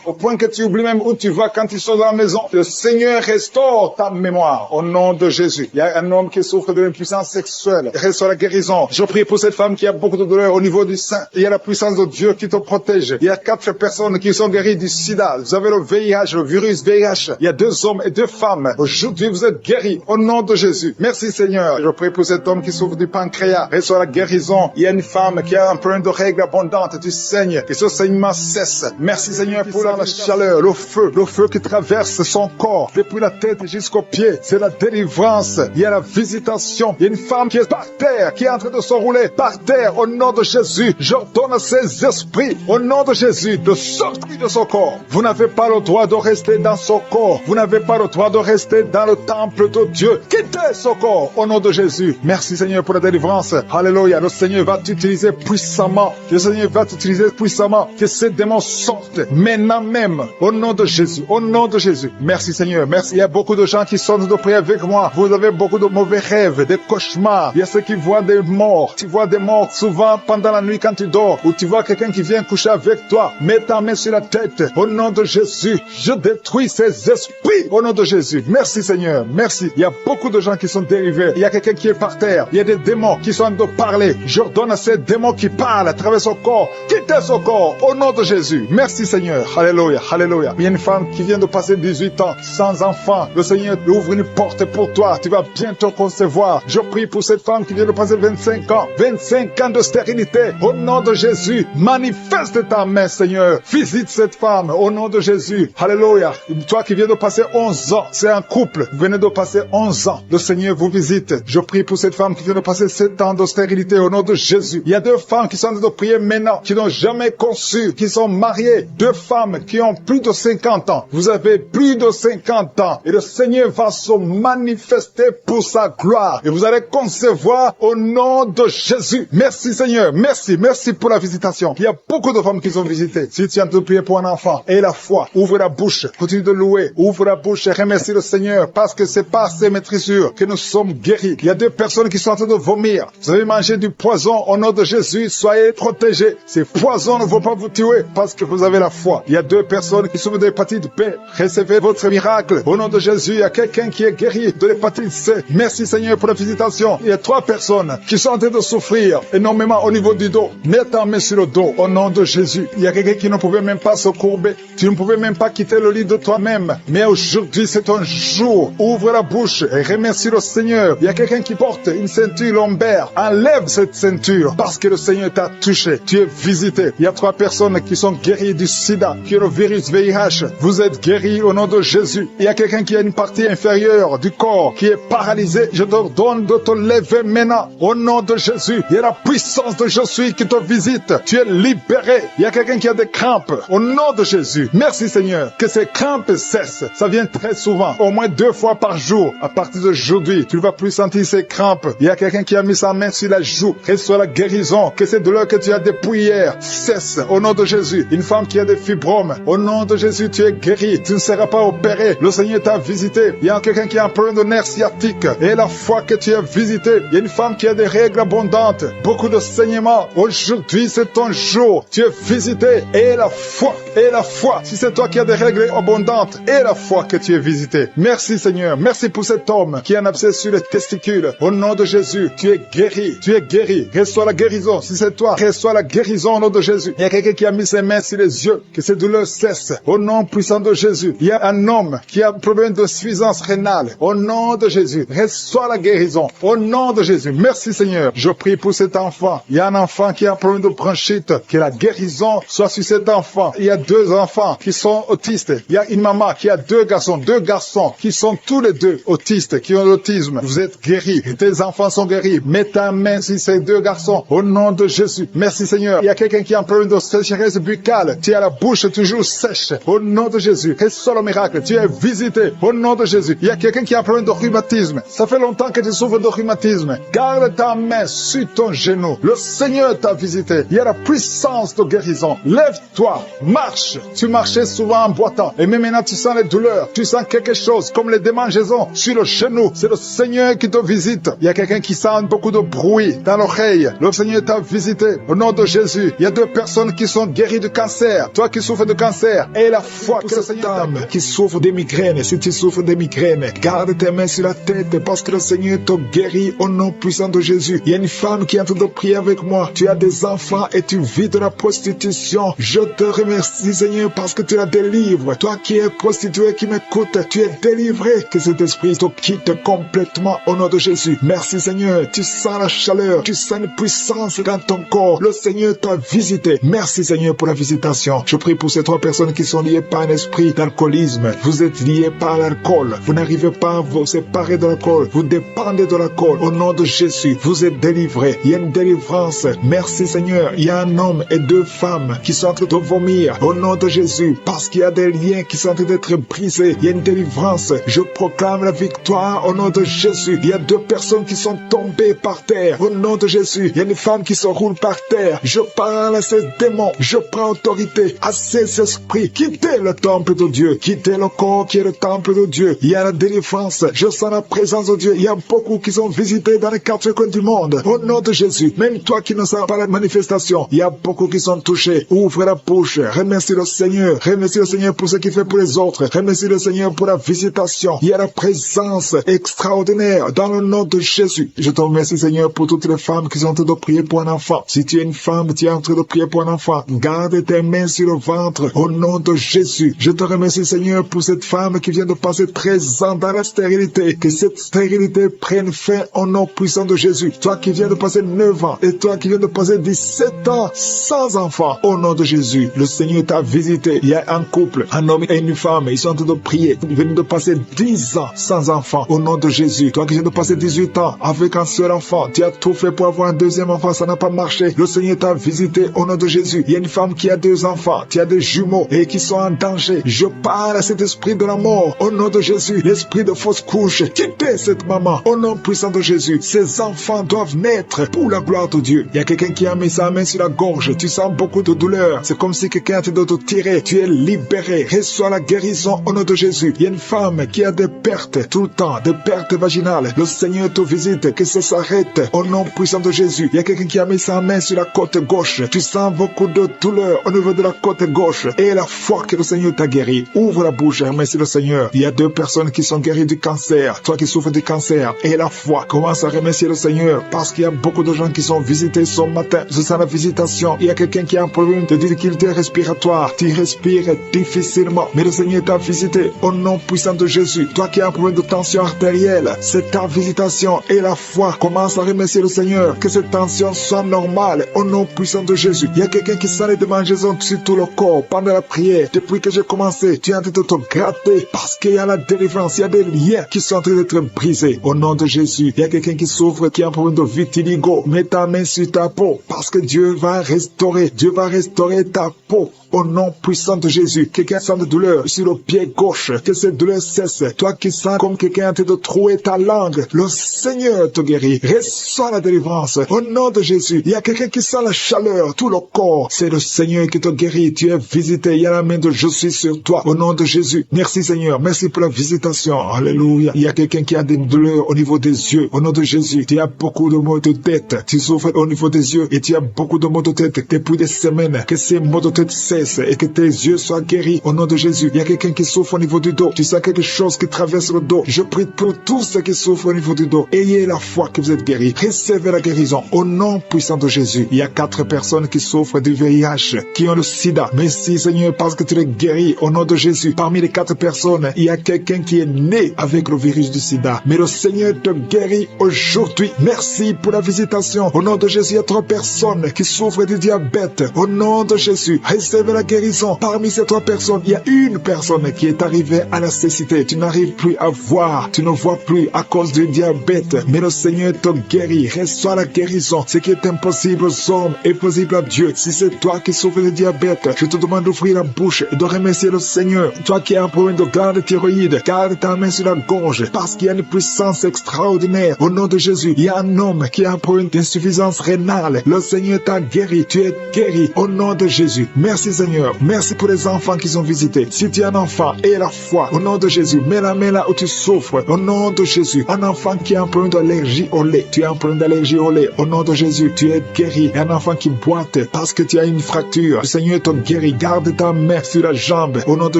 au point que tu oublies même où tu vas quand tu sors de la maison. Le Seigneur restaure ta mémoire au nom de Jésus. Il y a un homme qui souffre de l'impuissance sexuelle. Reçois la guérison. Je prie pour cette femme qui a beaucoup de douleur au niveau du sein. Il y a la puissance de Dieu qui te protège. Il y a 4 personnes qui sont guéries du sida. Vous avez le VIH, le virus VIH. Il y a 2 hommes et 2 femmes. Aujourd'hui, vous êtes guéris au nom de Jésus. Merci Seigneur. Je prie pour cet homme qui souffre du pancréas. Reçois la guérison. Il y a une femme qui a un problème de règles abondantes. Tu saignes et ce saignement cesse. Merci Seigneur pour la chaleur, le feu qui traverse son corps depuis la tête jusqu'aux pieds. C'est la délivrance. Il y a la visitation. Il y a une femme qui est par terre, qui est en train de s'enrouler par terre. Au nom de Jésus, j'ordonne à ces esprits, au nom de Jésus, de sortir de son corps. Vous n'avez pas le droit de rester dans son corps. Vous n'avez pas le droit de rester dans le temple de Dieu. Quittez son corps au nom de Jésus. Merci Seigneur pour la délivrance. Alléluia. Le Seigneur va t'utiliser puissamment. Le Seigneur va t'utiliser puissamment. Que ces démons sortent maintenant même. Au nom de Jésus. Au nom de Jésus. Merci Seigneur. Merci. Il y a beaucoup de gens qui sont de prier avec moi. Vous avez beaucoup de mauvais rêves, des cauchemars. Il y a ceux qui voient des morts. Tu vois des morts souvent pendant la nuit quand tu dors. Ou tu vois quelqu'un qui vient coucher avec toi. Mets ta main sur la tête. Au nom de Jésus. Je détruis ces esprits. Au nom de Jésus. Merci Seigneur. Merci. Il y a beaucoup de gens qui sont délivrés. Il y a quelqu'un qui est par terre. Il y a des démons qui sont en train de parler. J'ordonne à ces démons qui parlent à travers son corps. Quittez son corps. Au nom de Jésus. Merci Seigneur. Alléluia. Alléluia. Il y a une femme qui vient de passer 18 ans sans enfant. Le Seigneur ouvre une porte pour toi. Tu vas bientôt concevoir. Je prie pour cette femme qui vient de passer 25 ans. 25 ans de stérilité. Au nom de Jésus. Manifeste ta main Seigneur. Visite cette femme. Au nom de Jésus. Alléluia. Toi qui viens de passer 11 ans. C'est un couple. Vous venez de passer 11 ans. Le Seigneur vous visite. Je prie pour cette femme qui vient de passer 7 ans de stérilité. Au nom de Jésus. Il y a 2 femmes qui sont en train de prier maintenant. Qui n'ont jamais conçu. Qui sont mariées. 2 femmes qui ont plus de 50 ans. Vous avez plus de 50 ans. Et le Seigneur va se manifester pour sa gloire. Et vous allez concevoir au nom de Jésus. Merci Seigneur. Merci. Merci pour la visitation. Il y a beaucoup de femmes qui sont visitées. Si tu es en train de prier pour un enfant, aie la foi. Ouvre la bouche. Continue de louer. Ouvre la bouche et remercie le Seigneur. Parce que c'est par ces maîtrisures que nous sommes guéris. Il y a 2 personnes qui sont en train de vomir. Vous avez mangé du poison au nom de Jésus. Soyez protégés. Ces poisons ne vont pas vous tuer parce que vous avez la foi. Il y a 2 personnes qui souffrent de l'hépatite B. Recevez votre miracle. Au nom de Jésus, il y a quelqu'un qui est guéri de l'hépatite C. Merci Seigneur pour la visitation. Il y a 3 personnes qui sont en train de souffrir énormément au niveau du dos. Mets ta main sur le dos au nom de Jésus. Il y a quelqu'un qui ne pouvait même pas se courber. Tu ne pouvais même pas quitter le lit de toi-même. Mais aujourd'hui, c'est un jour. Ouvre la bouche et remercie le Seigneur. Il y a quelqu'un qui porte une ceinture lombaire. Enlève cette ceinture parce que le Seigneur t'a touché. Tu es visité. Il y a 3 personnes qui sont guéries du sida, qui ont le virus VIH. Vous êtes guéris au nom de Jésus. Il y a quelqu'un qui a une partie inférieure du corps qui est paralysée. Je t'ordonne de te lever maintenant au nom de Jésus. Il y a la puissance de Je suis qui te visite. Tu es libéré. Il y a quelqu'un qui a des crampes au nom de Jésus. Merci Seigneur. Que ces crampes cessent. Ça vient très souvent, au moins 2 fois par jour. À partir d'aujourd'hui, tu ne vas plus sentir ces crampes. Il y a quelqu'un qui a mis sa main sur la joue. Reçois la guérison. Que ces douleurs que tu as depuis hier cessent au nom de Jésus. Une femme qui a des fibromes. Au nom de Jésus, tu es guéri. Tu ne seras pas opéré. Le Seigneur t'a visité. Il y a quelqu'un qui a un problème de nerf sciatique. Et la foi que tu as visité. Il y a une femme qui a des règles abondantes. Beaucoup de saignements. Aujourd'hui, c'est ton jour. Tu es visité. Et la foi. Et la foi. Si c'est toi qui as des règles abondantes. Et la foi que tu es visité. Merci Seigneur. Merci pour cet homme. homme qui a un abcès sur les testicules. Au nom de Jésus, tu es guéri. Tu es guéri. Reçois la guérison. Si c'est toi, reçois la guérison au nom de Jésus. Il y a quelqu'un qui a mis ses mains sur les yeux, que ces douleurs cessent. Au nom puissant de Jésus. Il y a un homme qui a un problème de suffisance rénale. Au nom de Jésus, reçois la guérison. Au nom de Jésus. Merci Seigneur. Je prie pour cet enfant. Il y a un enfant qui a un problème de bronchite. Que la guérison soit sur cet enfant. Il y a 2 enfants qui sont autistes. Il y a une maman qui a 2 garçons qui sont tous les 2 autistes, qui ont l'autisme. Vous êtes guéris. Tes enfants sont guéris. Mets ta main sur ces 2 garçons. Au nom de Jésus. Merci Seigneur. Il y a quelqu'un qui a un problème de sécheresse buccale. Tu as la bouche toujours sèche. Au nom de Jésus. Reçois le miracle. Tu es visité. Au nom de Jésus. Il y a quelqu'un qui a un problème de rhumatisme. Ça fait longtemps que tu souffres de rhumatisme. Garde ta main sur ton genou. Le Seigneur t'a visité. Il y a la puissance de guérison. Lève-toi. Marche. Tu marchais souvent en boitant. Et même maintenant tu sens les douleurs. Tu sens quelque chose comme les démangeaisons sur le genou. C'est le Seigneur qui te visite. Il y a quelqu'un qui sent beaucoup de bruit dans l'oreille. Le Seigneur t'a visité. Au nom de Jésus. Il y a 2 personnes qui sont guéries de cancer. Toi qui souffres de cancer. Et la foi que cette âme qui souffre des migraines. Si tu souffres des migraines, garde tes mains sur la tête parce que le Seigneur te guérit au nom puissant de Jésus. Il y a une femme qui est en train de prier avec moi. Tu as des enfants et tu vis de la prostitution. Je te remercie Seigneur parce que tu la délivres. Toi qui es prostituée, qui m'écoute, tu es délivré. Que cet esprit te quitte complètement au nom de Jésus. Merci Seigneur. Tu sens la chaleur. Tu sens une puissance dans ton corps. Le Seigneur t'a visité. Merci Seigneur pour la visitation. Je prie pour ces 3 personnes qui sont liées par un esprit d'alcoolisme. Vous êtes liés par l'alcool. Vous n'arrivez pas à vous séparer de l'alcool. Vous dépendez de l'alcool. Au nom de Jésus, vous êtes délivrés. Il y a une délivrance. Merci Seigneur. Il y a un homme et 2 femmes qui sont en train de vomir. Au nom de Jésus. Parce qu'il y a des liens qui sont en train d'être brisés. Il y a une délivrance. Je proclame la victoire au nom de Jésus. Il y a 2 personnes qui sont tombées par terre. Au nom de Jésus. Il y a une femme qui se roule par terre. Je parle à ces démons. Je prends autorité à ces esprits. Quittez le temple de Dieu. Quittez le corps qui est le temple de Dieu. Il y a la délivrance. Je sens la présence de Dieu. Il y a beaucoup qui sont visités dans les 4 coins du monde. Au nom de Jésus. Même toi qui ne sens pas la manifestation. Il y a beaucoup qui sont touchés. Ouvre la bouche. Remercie le Seigneur. Remercie le Seigneur pour ce qu'il fait pour les autres. Remercie le Seigneur pour la visitation. Il y a la présence extraordinaire dans le nom de Jésus. Je te remercie Seigneur pour toutes les femmes qui sont en train de prier pour un enfant. Si tu es une femme, tu es en train de prier pour un enfant. Garde tes mains sur le ventre au nom de Jésus. Je te remercie Seigneur pour cette femme qui vient de passer 13 ans dans la stérilité. Que cette stérilité prenne fin au nom puissant de Jésus. Toi qui viens de passer 9 ans et toi qui viens de passer 17 ans sans enfant. Au nom de Jésus, le Seigneur t'a visité. Il y a un couple, un homme et une femme. Ils sont en train de prier. Ils viennent de passer 10 ans sans enfant. Au nom de Jésus. Toi qui viens de passer 18 ans avec un seul enfant. Tu as tout fait pour avoir un deuxième enfant. Ça n'a pas marché. Le Seigneur t'a visité au nom de Jésus. Il y a une femme qui a 2 enfants. Tu as des jumeaux et qui sont en danger. Je parle à cet esprit de la mort. Au nom de Jésus. L'esprit de fausse couche. Quittez cette maman. Au nom puissant de Jésus. Ces enfants doivent naître pour la gloire de Dieu. Il y a quelqu'un qui a mis sa main sur la gorge. Tu sens beaucoup de douleur. C'est comme si quelqu'un te doit te tirer. Tu es libéré. Reçois la guérison au nom de Jésus. Il y a une femme qui a des pertes tout le temps. Des pertes vaginales. Le Seigneur te visite. Que ça s'arrête. Au nom puissant de Jésus. Il y a quelqu'un qui a mis sa main sur la côte gauche. Tu sens beaucoup de douleur au niveau de la côte gauche. Et la foi que le Seigneur t'a guéri. Ouvre la bouche. Remercie le Seigneur. Il y a 2 personnes qui sont guéries du cancer. Toi qui souffres du cancer. Et la foi. Commence à remercier le Seigneur. Parce qu'il y a beaucoup de gens qui sont visités ce matin. Je sens la visitation. Il y a quelqu'un qui a un problème de difficulté respiratoire. Tu respires difficilement. Mais le Seigneur t'a visité. Au nom puissant de Jésus. Toi qui as un problème de tension artérielle. C'est ta visitation. Et la foi. Commence à remercier le Seigneur. Que cette tension soit normale. Au nom puissant de Jésus. Il y a quelqu'un qui sent les démangeaisons sur tout le corps. Pendant la prière. Depuis que j'ai commencé. Tu es en train de te gratter. Parce qu'il y a la délivrance. Il y a des liens qui sont en train d'être brisés. Au nom de Jésus. Il y a quelqu'un qui souffre. Qui a un problème de vitiligo. Mets ta main sur ta peau. Parce que Dieu va restaurer. Dieu va restaurer ta peau. Au nom puissant de Jésus. Quelqu'un sent de douleur sur le pied gauche. Que cette douleur cesse. Toi qui sens comme quelqu'un en train de trouer ta langue. Le Seigneur te guérit. Reçois la délivrance. Au nom de Jésus. Il y a quelqu'un qui sent la chaleur. Tout le corps. C'est le Seigneur qui te guérit. Tu es visité. Il y a la main de je suis sur toi. Au nom de Jésus. Merci Seigneur. Merci pour la visitation. Alléluia. Il y a quelqu'un qui a des douleurs au niveau des yeux. Au nom de Jésus. Tu as beaucoup de maux de tête. Tu souffres au niveau des yeux. Et tu as beaucoup de maux de tête depuis des semaines. Que ces maux de tête cessent cesse et que tes yeux soient guéris au nom de Jésus. Il y a quelqu'un qui souffre au niveau du dos. Tu sens quelque chose qui traverse le dos. Je prie pour tous ceux qui souffrent au niveau du dos. Ayez la foi que vous êtes guéris. Recevez la guérison au nom puissant de Jésus. Il y a 4 personnes qui souffrent du VIH, qui ont le sida. Merci Seigneur parce que tu les guéris au nom de Jésus. Parmi les 4 personnes, il y a quelqu'un qui est né avec le virus du sida. Mais le Seigneur te guérit aujourd'hui. Merci pour la visitation. Au nom de Jésus, il y a 3 personnes qui souffrent du diabète. Au nom de Jésus, recevez la guérison. Parmi ces 3 personnes, il y a une personne qui est arrivée à la cécité. Tu n'arrives plus à voir. Tu ne vois plus à cause du diabète. Mais le Seigneur te guérit. Reçois la guérison. Ce qui est impossible aux hommes est possible à Dieu. Si c'est toi qui souffres de diabète, je te demande d'ouvrir la bouche et de remercier le Seigneur. Toi qui as un problème de glande thyroïde, garde ta main sur la gorge parce qu'il y a une puissance extraordinaire. Au nom de Jésus, il y a un homme qui a un problème d'insuffisance rénale. Le Seigneur t'a guéri. Tu es guéri au nom de Jésus. Merci Seigneur. Merci pour les enfants qui sont visités. Si tu es un enfant, aie la foi. Au nom de Jésus, mets la main là où tu souffres. Au nom de Jésus, un enfant qui a un problème d'allergie au lait. Tu as un problème d'allergie au lait. Au nom de Jésus, tu es guéri. Et un enfant qui boite parce que tu as une fracture. Le Seigneur te guérit. Garde ta main sur la jambe. Au nom de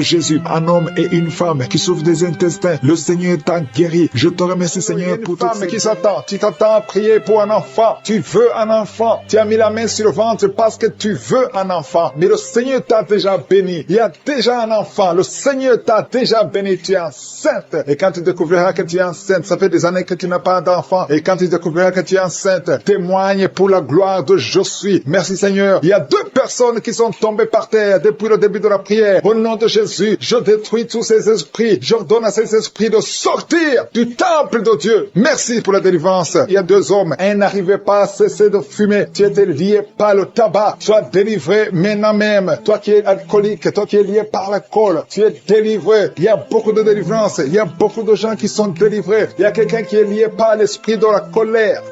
Jésus, un homme et une femme qui souffrent des intestins. Le Seigneur t'a guéri. Je te remercie Seigneur pour toutes ces femmes qui s'attendent. Tu t'attends à prier pour un enfant. Tu veux un enfant. Tu as mis la main sur le ventre parce que tu veux un enfant. Mais le Seigneur t'a déjà béni. Il y a déjà un enfant. Le Seigneur t'a déjà béni. Tu es enceinte. Et quand tu découvriras que tu es enceinte, ça fait des années que tu n'as pas d'enfant. Et quand tu découvriras que tu es enceinte, témoigne pour la gloire de Je suis. Merci Seigneur. Il y a 2 personnes qui sont tombées par terre depuis le début de la prière. Au nom de Jésus, je détruis tous ces esprits. J'ordonne à ces esprits de sortir du temple de Dieu. Merci pour la délivrance. Il y a 2 hommes. Un n'arrivait pas à cesser de fumer. Tu étais lié par le tabac. Sois délivré maintenant même. Toi qui es alcoolique, toi qui es lié par l'alcool, tu es délivré. Il y a beaucoup de délivrance. Il y a beaucoup de gens qui sont délivrés. Il y a quelqu'un qui est lié par l'esprit de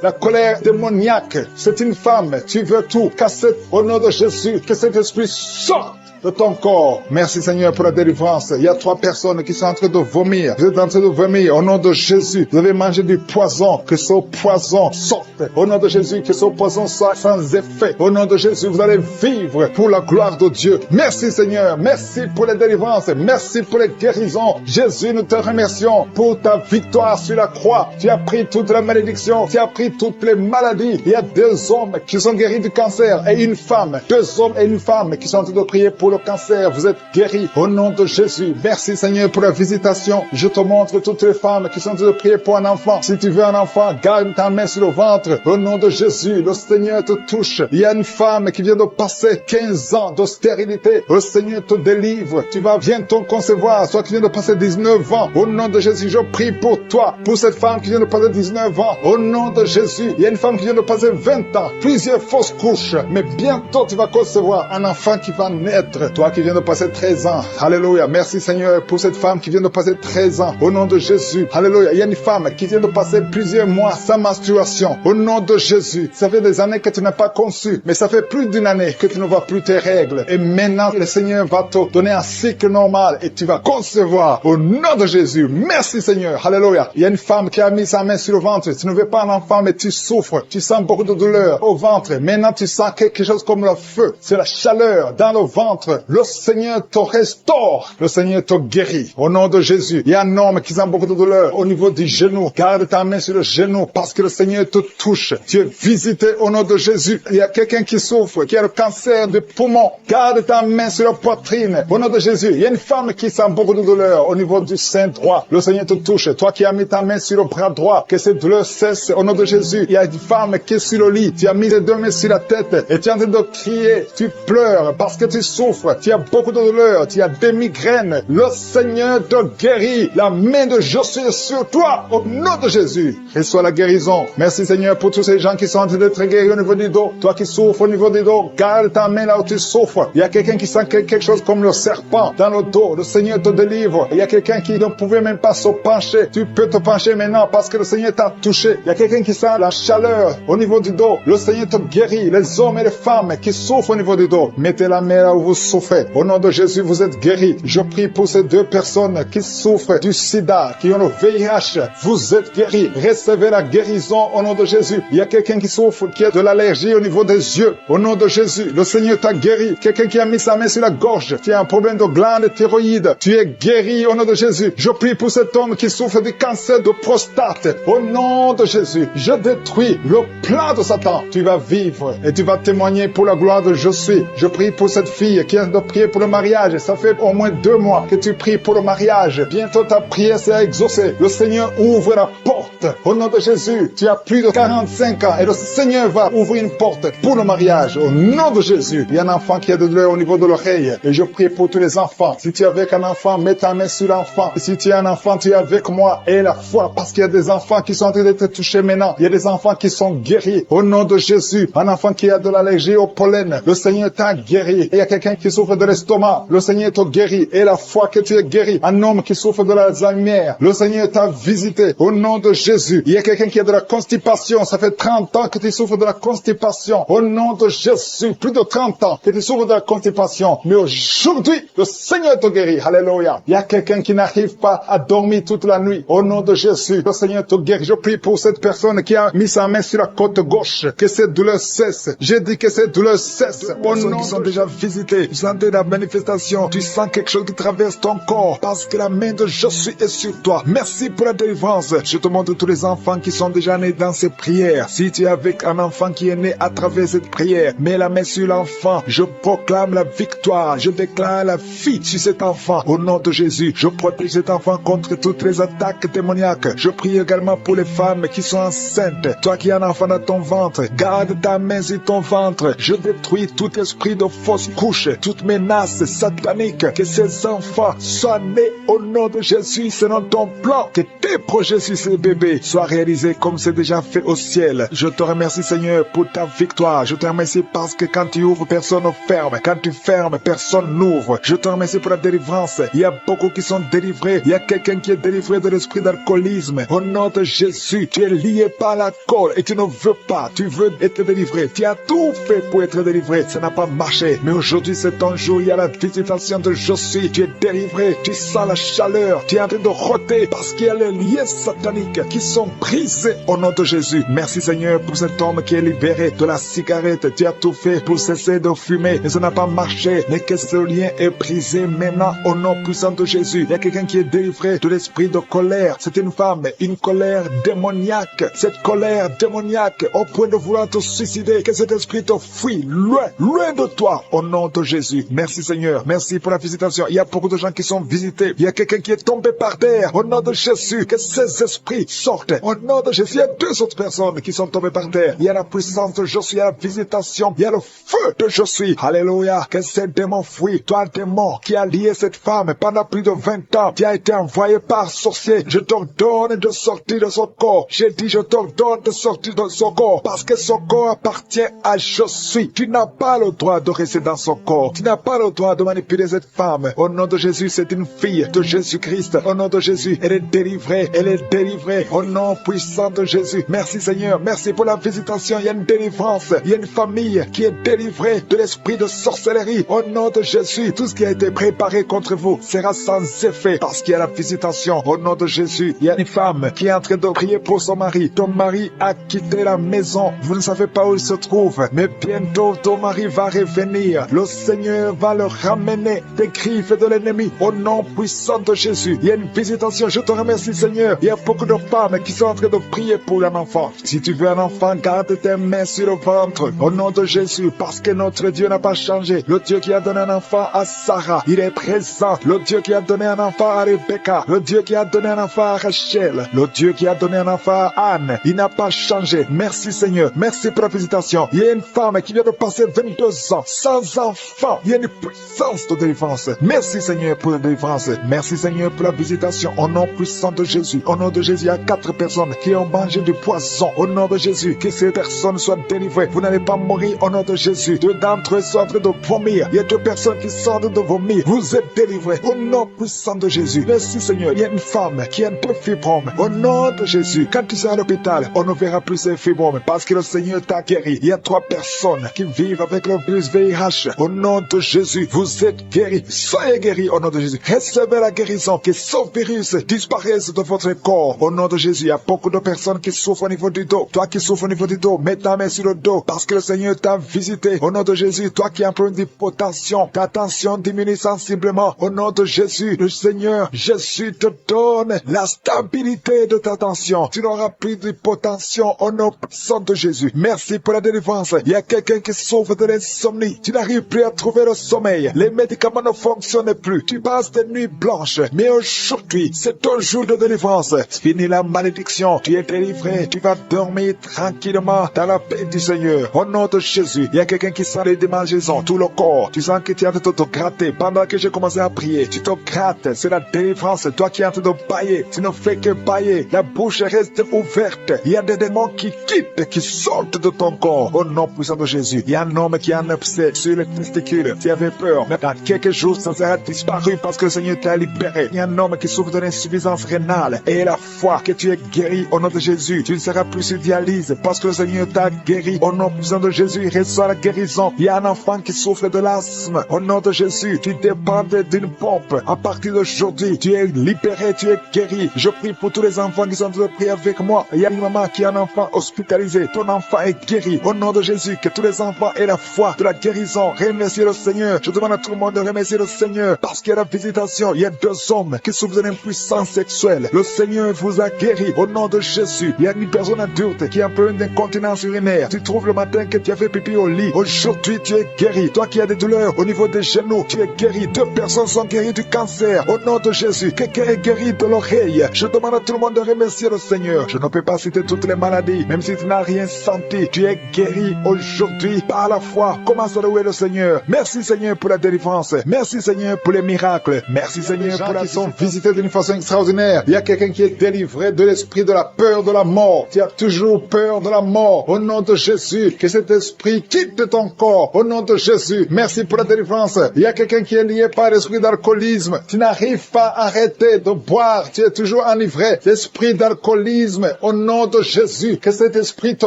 la colère démoniaque. C'est une femme. Tu veux tout casser au nom de Jésus. Que cet esprit sorte de ton corps. Merci Seigneur pour la délivrance. Il y a 3 personnes qui sont en train de vomir. Vous êtes en train de vomir au nom de Jésus. Vous avez mangé du poison. Que ce poison sorte. Au nom de Jésus, que ce poison soit sans effet. Au nom de Jésus, vous allez vivre pour la gloire de Dieu. Merci Seigneur. Merci pour les délivrances. Merci pour les guérisons. Jésus, nous te remercions pour ta victoire sur la croix. Tu as pris toute la malédiction. Tu as pris toutes les maladies. Il y a 2 hommes qui sont guéris du cancer et une femme. 2 hommes et une femme qui sont en train de prier pour le cancer. Vous êtes guéris au nom de Jésus. Merci Seigneur pour la visitation. Je te montre toutes les femmes qui sont en train de prier pour un enfant. Si tu veux un enfant, garde ta main sur le ventre. Au nom de Jésus, le Seigneur te touche. Il y a une femme qui vient de passer 15 ans de stérilité. Le Seigneur te délivre. Tu vas bientôt concevoir. Toi qui viens de passer 19 ans. Au nom de Jésus, je prie pour toi. Pour cette femme qui vient de passer 19 ans. Au nom de Jésus, il y a une femme qui vient de passer 20 ans. Plusieurs fausses couches. Mais bientôt, tu vas concevoir un enfant qui va naître. Toi qui viens de passer 13 ans. Alléluia. Merci Seigneur pour cette femme qui vient de passer 13 ans. Au nom de Jésus. Alléluia. Il y a une femme qui vient de passer plusieurs mois sans menstruation. Au nom de Jésus. Ça fait des années que tu n'as pas conçu. Mais ça fait plus d'une année que tu ne vois plus tes règles. Et maintenant, le Seigneur va te donner un cycle normal et tu vas concevoir. Au nom de Jésus. Merci Seigneur. Alléluia. Il y a une femme qui a mis sa main sur le ventre. Tu ne veux pas un enfant, mais tu souffres. Tu sens beaucoup de douleur au ventre. Maintenant, tu sens quelque chose comme le feu. C'est la chaleur dans le ventre. Le Seigneur te restaure. Le Seigneur te guérit. Au nom de Jésus. Il y a un homme qui sent beaucoup de douleur au niveau du genou. Garde ta main sur le genou parce que le Seigneur te touche. Tu es visité au nom de Jésus. Il y a quelqu'un qui souffre, qui a le cancer du poumon. Garde ta main sur la poitrine. Au nom de Jésus. Il y a une femme qui sent beaucoup de douleur au niveau du sein droit. Le Seigneur te touche. Toi qui as mis ta main sur le bras droit, que cette douleur cesse au nom de Jésus. Il y a une femme qui est sur le lit. Tu as mis les 2 mains sur la tête et tu es en train de crier. Tu pleures parce que tu souffres. Tu as beaucoup de douleur. Tu as des migraines. Le Seigneur te guérit. La main de Jésus est sur toi. Au nom de Jésus. Reçois la guérison. Merci Seigneur pour tous ces gens qui sont en train d'être guéris au niveau du dos. Toi qui souffres au niveau du dos, garde ta main là où tu souffres. Il y a quelqu'un qui sent quelque chose comme le serpent dans le dos. Le Seigneur te délivre. Il y a quelqu'un qui ne pouvait même pas se pencher. Tu peux te pencher maintenant parce que le Seigneur t'a touché. Il y a quelqu'un qui sent la chaleur au niveau du dos. Le Seigneur te guérit. Les hommes et les femmes qui souffrent au niveau du dos, mettez la main là où vous souffrez. Au nom de Jésus, vous êtes guéris. Je prie pour ces 2 personnes qui souffrent du sida, qui ont le VIH. Vous êtes guéris. Recevez la guérison au nom de Jésus. Il y a quelqu'un qui souffre, qui a de l'allergie au niveau des yeux. Au nom de Jésus, le Seigneur t'a guéri. Quelqu'un quelqu'un qui a mis sa main sur la gorge, qui a un problème de glande thyroïde, tu es guéri au nom de Jésus. Je prie pour cet homme qui souffre du cancer de prostate. Au nom de Jésus, je détruis le plan de Satan. Tu vas vivre et tu vas témoigner pour la gloire de Je suis. Je prie pour cette fille qui a de prier pour le mariage. Ça fait au moins 2 mois que tu pries pour le mariage. Bientôt ta prière sera exaucée. Le Seigneur ouvre la porte. Au nom de Jésus, tu as plus de 45 ans et le Seigneur va ouvrir une porte pour le mariage. Au nom de Jésus, il y a un enfant qui a de douleur au niveau de l'oreille. Et je prie pour tous les enfants. Si tu es avec un enfant, mets ta main sur l'enfant. Si tu es un enfant, tu es avec moi. Et la foi, parce qu'il y a des enfants qui sont en train d'être touchés maintenant. Il y a des enfants qui sont guéris. Au nom de Jésus, un enfant qui a de l'allergie au pollen, le Seigneur t'a guéri. Et il y a quelqu'un qui souffre de l'estomac, le Seigneur t'a guéri. Et la foi que tu es guéri. Un homme qui souffre de l'Alzheimer, le Seigneur t'a visité. Au nom de Jésus, il y a quelqu'un qui a de la constipation. Ça fait 30 ans que tu souffres de la constipation. Au nom de Jésus, plus de 30 ans que tu souffres de la constipation. Mais aujourd'hui, le Seigneur te guérit. Alléluia. Il y a quelqu'un qui n'arrive pas à dormir toute la nuit. Au nom de Jésus, le Seigneur te guérit. Je prie pour cette personne qui a mis sa main sur la côte gauche. Que cette douleur cesse. J'ai dit que cette douleur cesse. Au nom qui sont déjà visités. Vous sentez la manifestation. Tu sens quelque chose qui traverse ton corps. Parce que la main de Je suis est sur toi. Merci pour la délivrance. Je te montre tous les enfants qui sont déjà nés dans ces prières. Si tu es avec un enfant qui est né à travers cette prière, mets la main sur l'enfant. Je proclame la victoire. Je déclare la vie sur cet enfant. Au nom de Jésus, je protège cet enfant contre toutes les attaques démoniaques. Je prie également pour les femmes qui sont enceintes. Toi qui as un enfant dans ton ventre, garde ta main sur ton ventre. Je détruis tout esprit de fausse couche, toute menace satanique. Que ces enfants soient nés au nom de Jésus selon ton plan. Que tes projets sur ces bébés soient réalisés comme c'est déjà fait au ciel. Je te remercie Seigneur pour ta victoire. Je te remercie parce que quand tu ouvres, personne ne ferme. Quand tu fermes, personne n'ouvre. Je te remercie pour la délivrance. Il y a beaucoup qui sont délivrés. Il y a quelqu'un qui est délivré de l'esprit d'alcoolisme. Au nom de Jésus, tu es lié par l'alcool et tu ne veux pas. Tu veux être délivré. Tu as tout fait pour être délivré. Ça n'a pas marché. Mais aujourd'hui, c'est ton jour. Il y a la visitation de Je suis. Tu es délivré. Tu sens la chaleur. Tu es en train de rôter parce qu'il y a les liens sataniques qui sont brisés au nom de Jésus. Merci Seigneur pour cet homme qui est libéré de la cigarette. Tu as tout fait pour cesser de fumer. Mais ça n'a pas marché. Mais que ce lien est brisé maintenant au nom puissant de Jésus. Il y a quelqu'un qui est délivré de l'esprit de colère. C'est une femme, une colère démoniaque. Cette colère démoniaque au point de vouloir te suicider. Que cet esprit te fuit loin, loin de toi au nom de Jésus. Merci Seigneur. Merci pour la visitation. Il y a beaucoup de gens qui sont visités. Il y a quelqu'un qui est tombé par terre au nom de Jésus. Que ces esprits sortent au nom de Jésus. Il y a 2 autres personnes qui sont tombées par terre. Il y a la puissance de Je suis, il y a la visitation. Il y a le feu de Je suis. Alléluia. Que ces démons fuient. Toi démon qui a lié cette femme pendant plus de 20 ans, qui a été envoyé par sorcier. Je t'ordonne de sortir de son corps. J'ai dit je t'ordonne de sortir de son corps parce que son corps appartient à Je suis. Tu n'as pas le droit de rester dans son corps. Tu n'as pas le droit de manipuler cette femme. Au nom de Jésus, c'est une fille de Jésus-Christ. Au nom de Jésus, elle est délivrée. Elle est délivrée. Au nom puissant de Jésus. Merci Seigneur. Merci pour la visitation. Il y a une délivrance. Il y a une famille qui est délivrée de l'esprit de sorcellerie. Au nom de Jésus, tout ce qui a été préparé contre vous sera sans effet parce qu'il y a la visitation. Au nom de Jésus, il y a une femme qui est en train de prier pour son mari. Ton mari a quitté la maison. Vous ne savez pas où il se trouve, mais bientôt ton mari va revenir. Le Seigneur va le ramener des griffes de l'ennemi. Au nom puissant de Jésus, il y a une visitation. Je te remercie Seigneur. Il y a beaucoup de femmes qui sont en train de prier pour un enfant. Si tu veux un enfant, garde tes mains sur le ventre. Au nom de Jésus, parce que notre Dieu n'a pas changé. Le Dieu qui a donné un enfant à Sarah, il est présent. Le Dieu qui a donné un enfant à Rebecca, le Dieu qui a donné un enfant à Rachel, le Dieu qui a donné un enfant à Anne, il n'a pas changé. Merci Seigneur. Merci pour la visitation. Il y a une femme qui vient de passer 22 ans sans enfant. Il y a une puissance de délivrance. Merci Seigneur pour la délivrance. Merci Seigneur pour la visitation. Au nom puissant de Jésus. Au nom de Jésus, il y a 4 personnes qui ont mangé du poison. Au nom de Jésus, que ces personnes soient délivrées. Vous n'allez pas mourir au nom de Jésus. 2 d'entre eux sont en train de vomir. Il y a 2 personnes qui sont en train de vomir. Vous êtes délivrés. Au nom puissant de Jésus. Merci Seigneur. Il y a une femme qui a 2 fibromes. Au nom de Jésus. Quand tu seras à l'hôpital, on ne verra plus ces fibromes parce que le Seigneur t'a guéri. Il y a 3 personnes qui vivent avec le virus VIH. Au nom de Jésus, vous êtes guéris. Soyez guéris au nom de Jésus. Recevez la guérison. Que ce virus disparaisse de votre corps. Au nom de Jésus, il y a beaucoup de personnes qui souffrent au niveau du dos. Toi qui souffres au niveau du dos, mets ta main sur le dos parce que le Seigneur t'a visité. Au nom de Jésus, toi qui a un problème d'hypotension, ta tension diminue sensiblement. Au nom de Jésus, le Seigneur, Jésus te donne la stabilité de ta tension. Tu n'auras plus d'hypotension au nom puissant de Jésus. Merci pour la délivrance. Il y a quelqu'un qui souffre de l'insomnie. Tu n'arrives plus à trouver le sommeil. Les médicaments ne fonctionnent plus. Tu passes des nuits blanches. Mais aujourd'hui, c'est ton jour de délivrance. Fini la malédiction. Tu es délivré. Tu vas dormir tranquillement dans la paix du Seigneur. Au nom de Jésus, il y a quelqu'un qui sent les démangeaisons, tout le corps. Tu sens que tu es en train de te gratter. Pendant que j'ai commencé à prier, tu te grattes. C'est la délivrance. Toi qui es en train de bailler, tu ne fais que bailler. La bouche reste ouverte. Il y a des démons qui quittent, qui sortent de ton corps. Au nom puissant de Jésus, il y a un homme qui a un abcès sur les testicules. Tu avais peur, mais dans quelques jours, ça sera disparu parce que le Seigneur t'a libéré. Il y a un homme qui souffre de l'insuffisance rénale et la foi que tu es guéri au nom de Jésus. Tu ne seras plus sur dialyse parce que le Seigneur t'a guéri. Au nom puissant de Jésus, il reçoit la guérison. Il y a un enfant qui souffre de l'asthme. Au nom de Jésus, tu dépends d'une pompe. À partir d'aujourd'hui, tu es libéré, tu es guéri. Je prie pour tous les enfants qui sont en train de prier avec moi. Il y a une maman qui a un enfant hospitalisé. Ton enfant est guéri. Au nom de Jésus, que tous les enfants aient la foi de la guérison. Remerciez le Seigneur. Je demande à tout le monde de remercier le Seigneur parce qu'il y a la visitation. Il y a 2 hommes qui souffrent de l'impuissance sexuelle. Le Seigneur vous a guéri. Au nom de Jésus, il y a une personne adulte qui a un problème d'incontinence urinaire. Tu trouves le matin que tu as fait pipi au lit. Aujourd'hui, tu es guéri. Toi qui as des douleurs au niveau des genoux, tu es guéri. 2 personnes sont guéries du cancer. Au nom de Jésus, quelqu'un est guéri de l'oreille. Je demande à tout le monde de remercier le Seigneur. Je ne peux pas citer toutes les maladies, même si tu n'as rien senti. Tu es guéri aujourd'hui par la foi. Commence à louer le Seigneur. Merci Seigneur pour la délivrance. Merci Seigneur pour les miracles. Merci Seigneur pour la qui sont visités d'une façon extraordinaire. Il y a quelqu'un qui est délivré de l'esprit de la peur de la mort. Tu as toujours peur de la mort. Au nom de Jésus, que cet esprit quitte ton corps. Au nom de Jésus, merci pour la délivrance. Il y a quelqu'un qui est lié par l'esprit d'alcoolisme. Tu n'arrives pas à arrêter de boire. Tu es toujours enivré. L'esprit d'alcoolisme, au nom de Jésus, que cet esprit te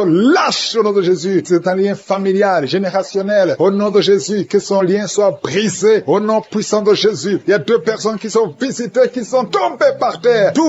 lâche au nom de Jésus. C'est un lien familial, générationnel. Au nom de Jésus, que son lien soit brisé. Au nom puissant de Jésus, il y a 2 personnes qui sont visitées, qui sont tombées par terre. 2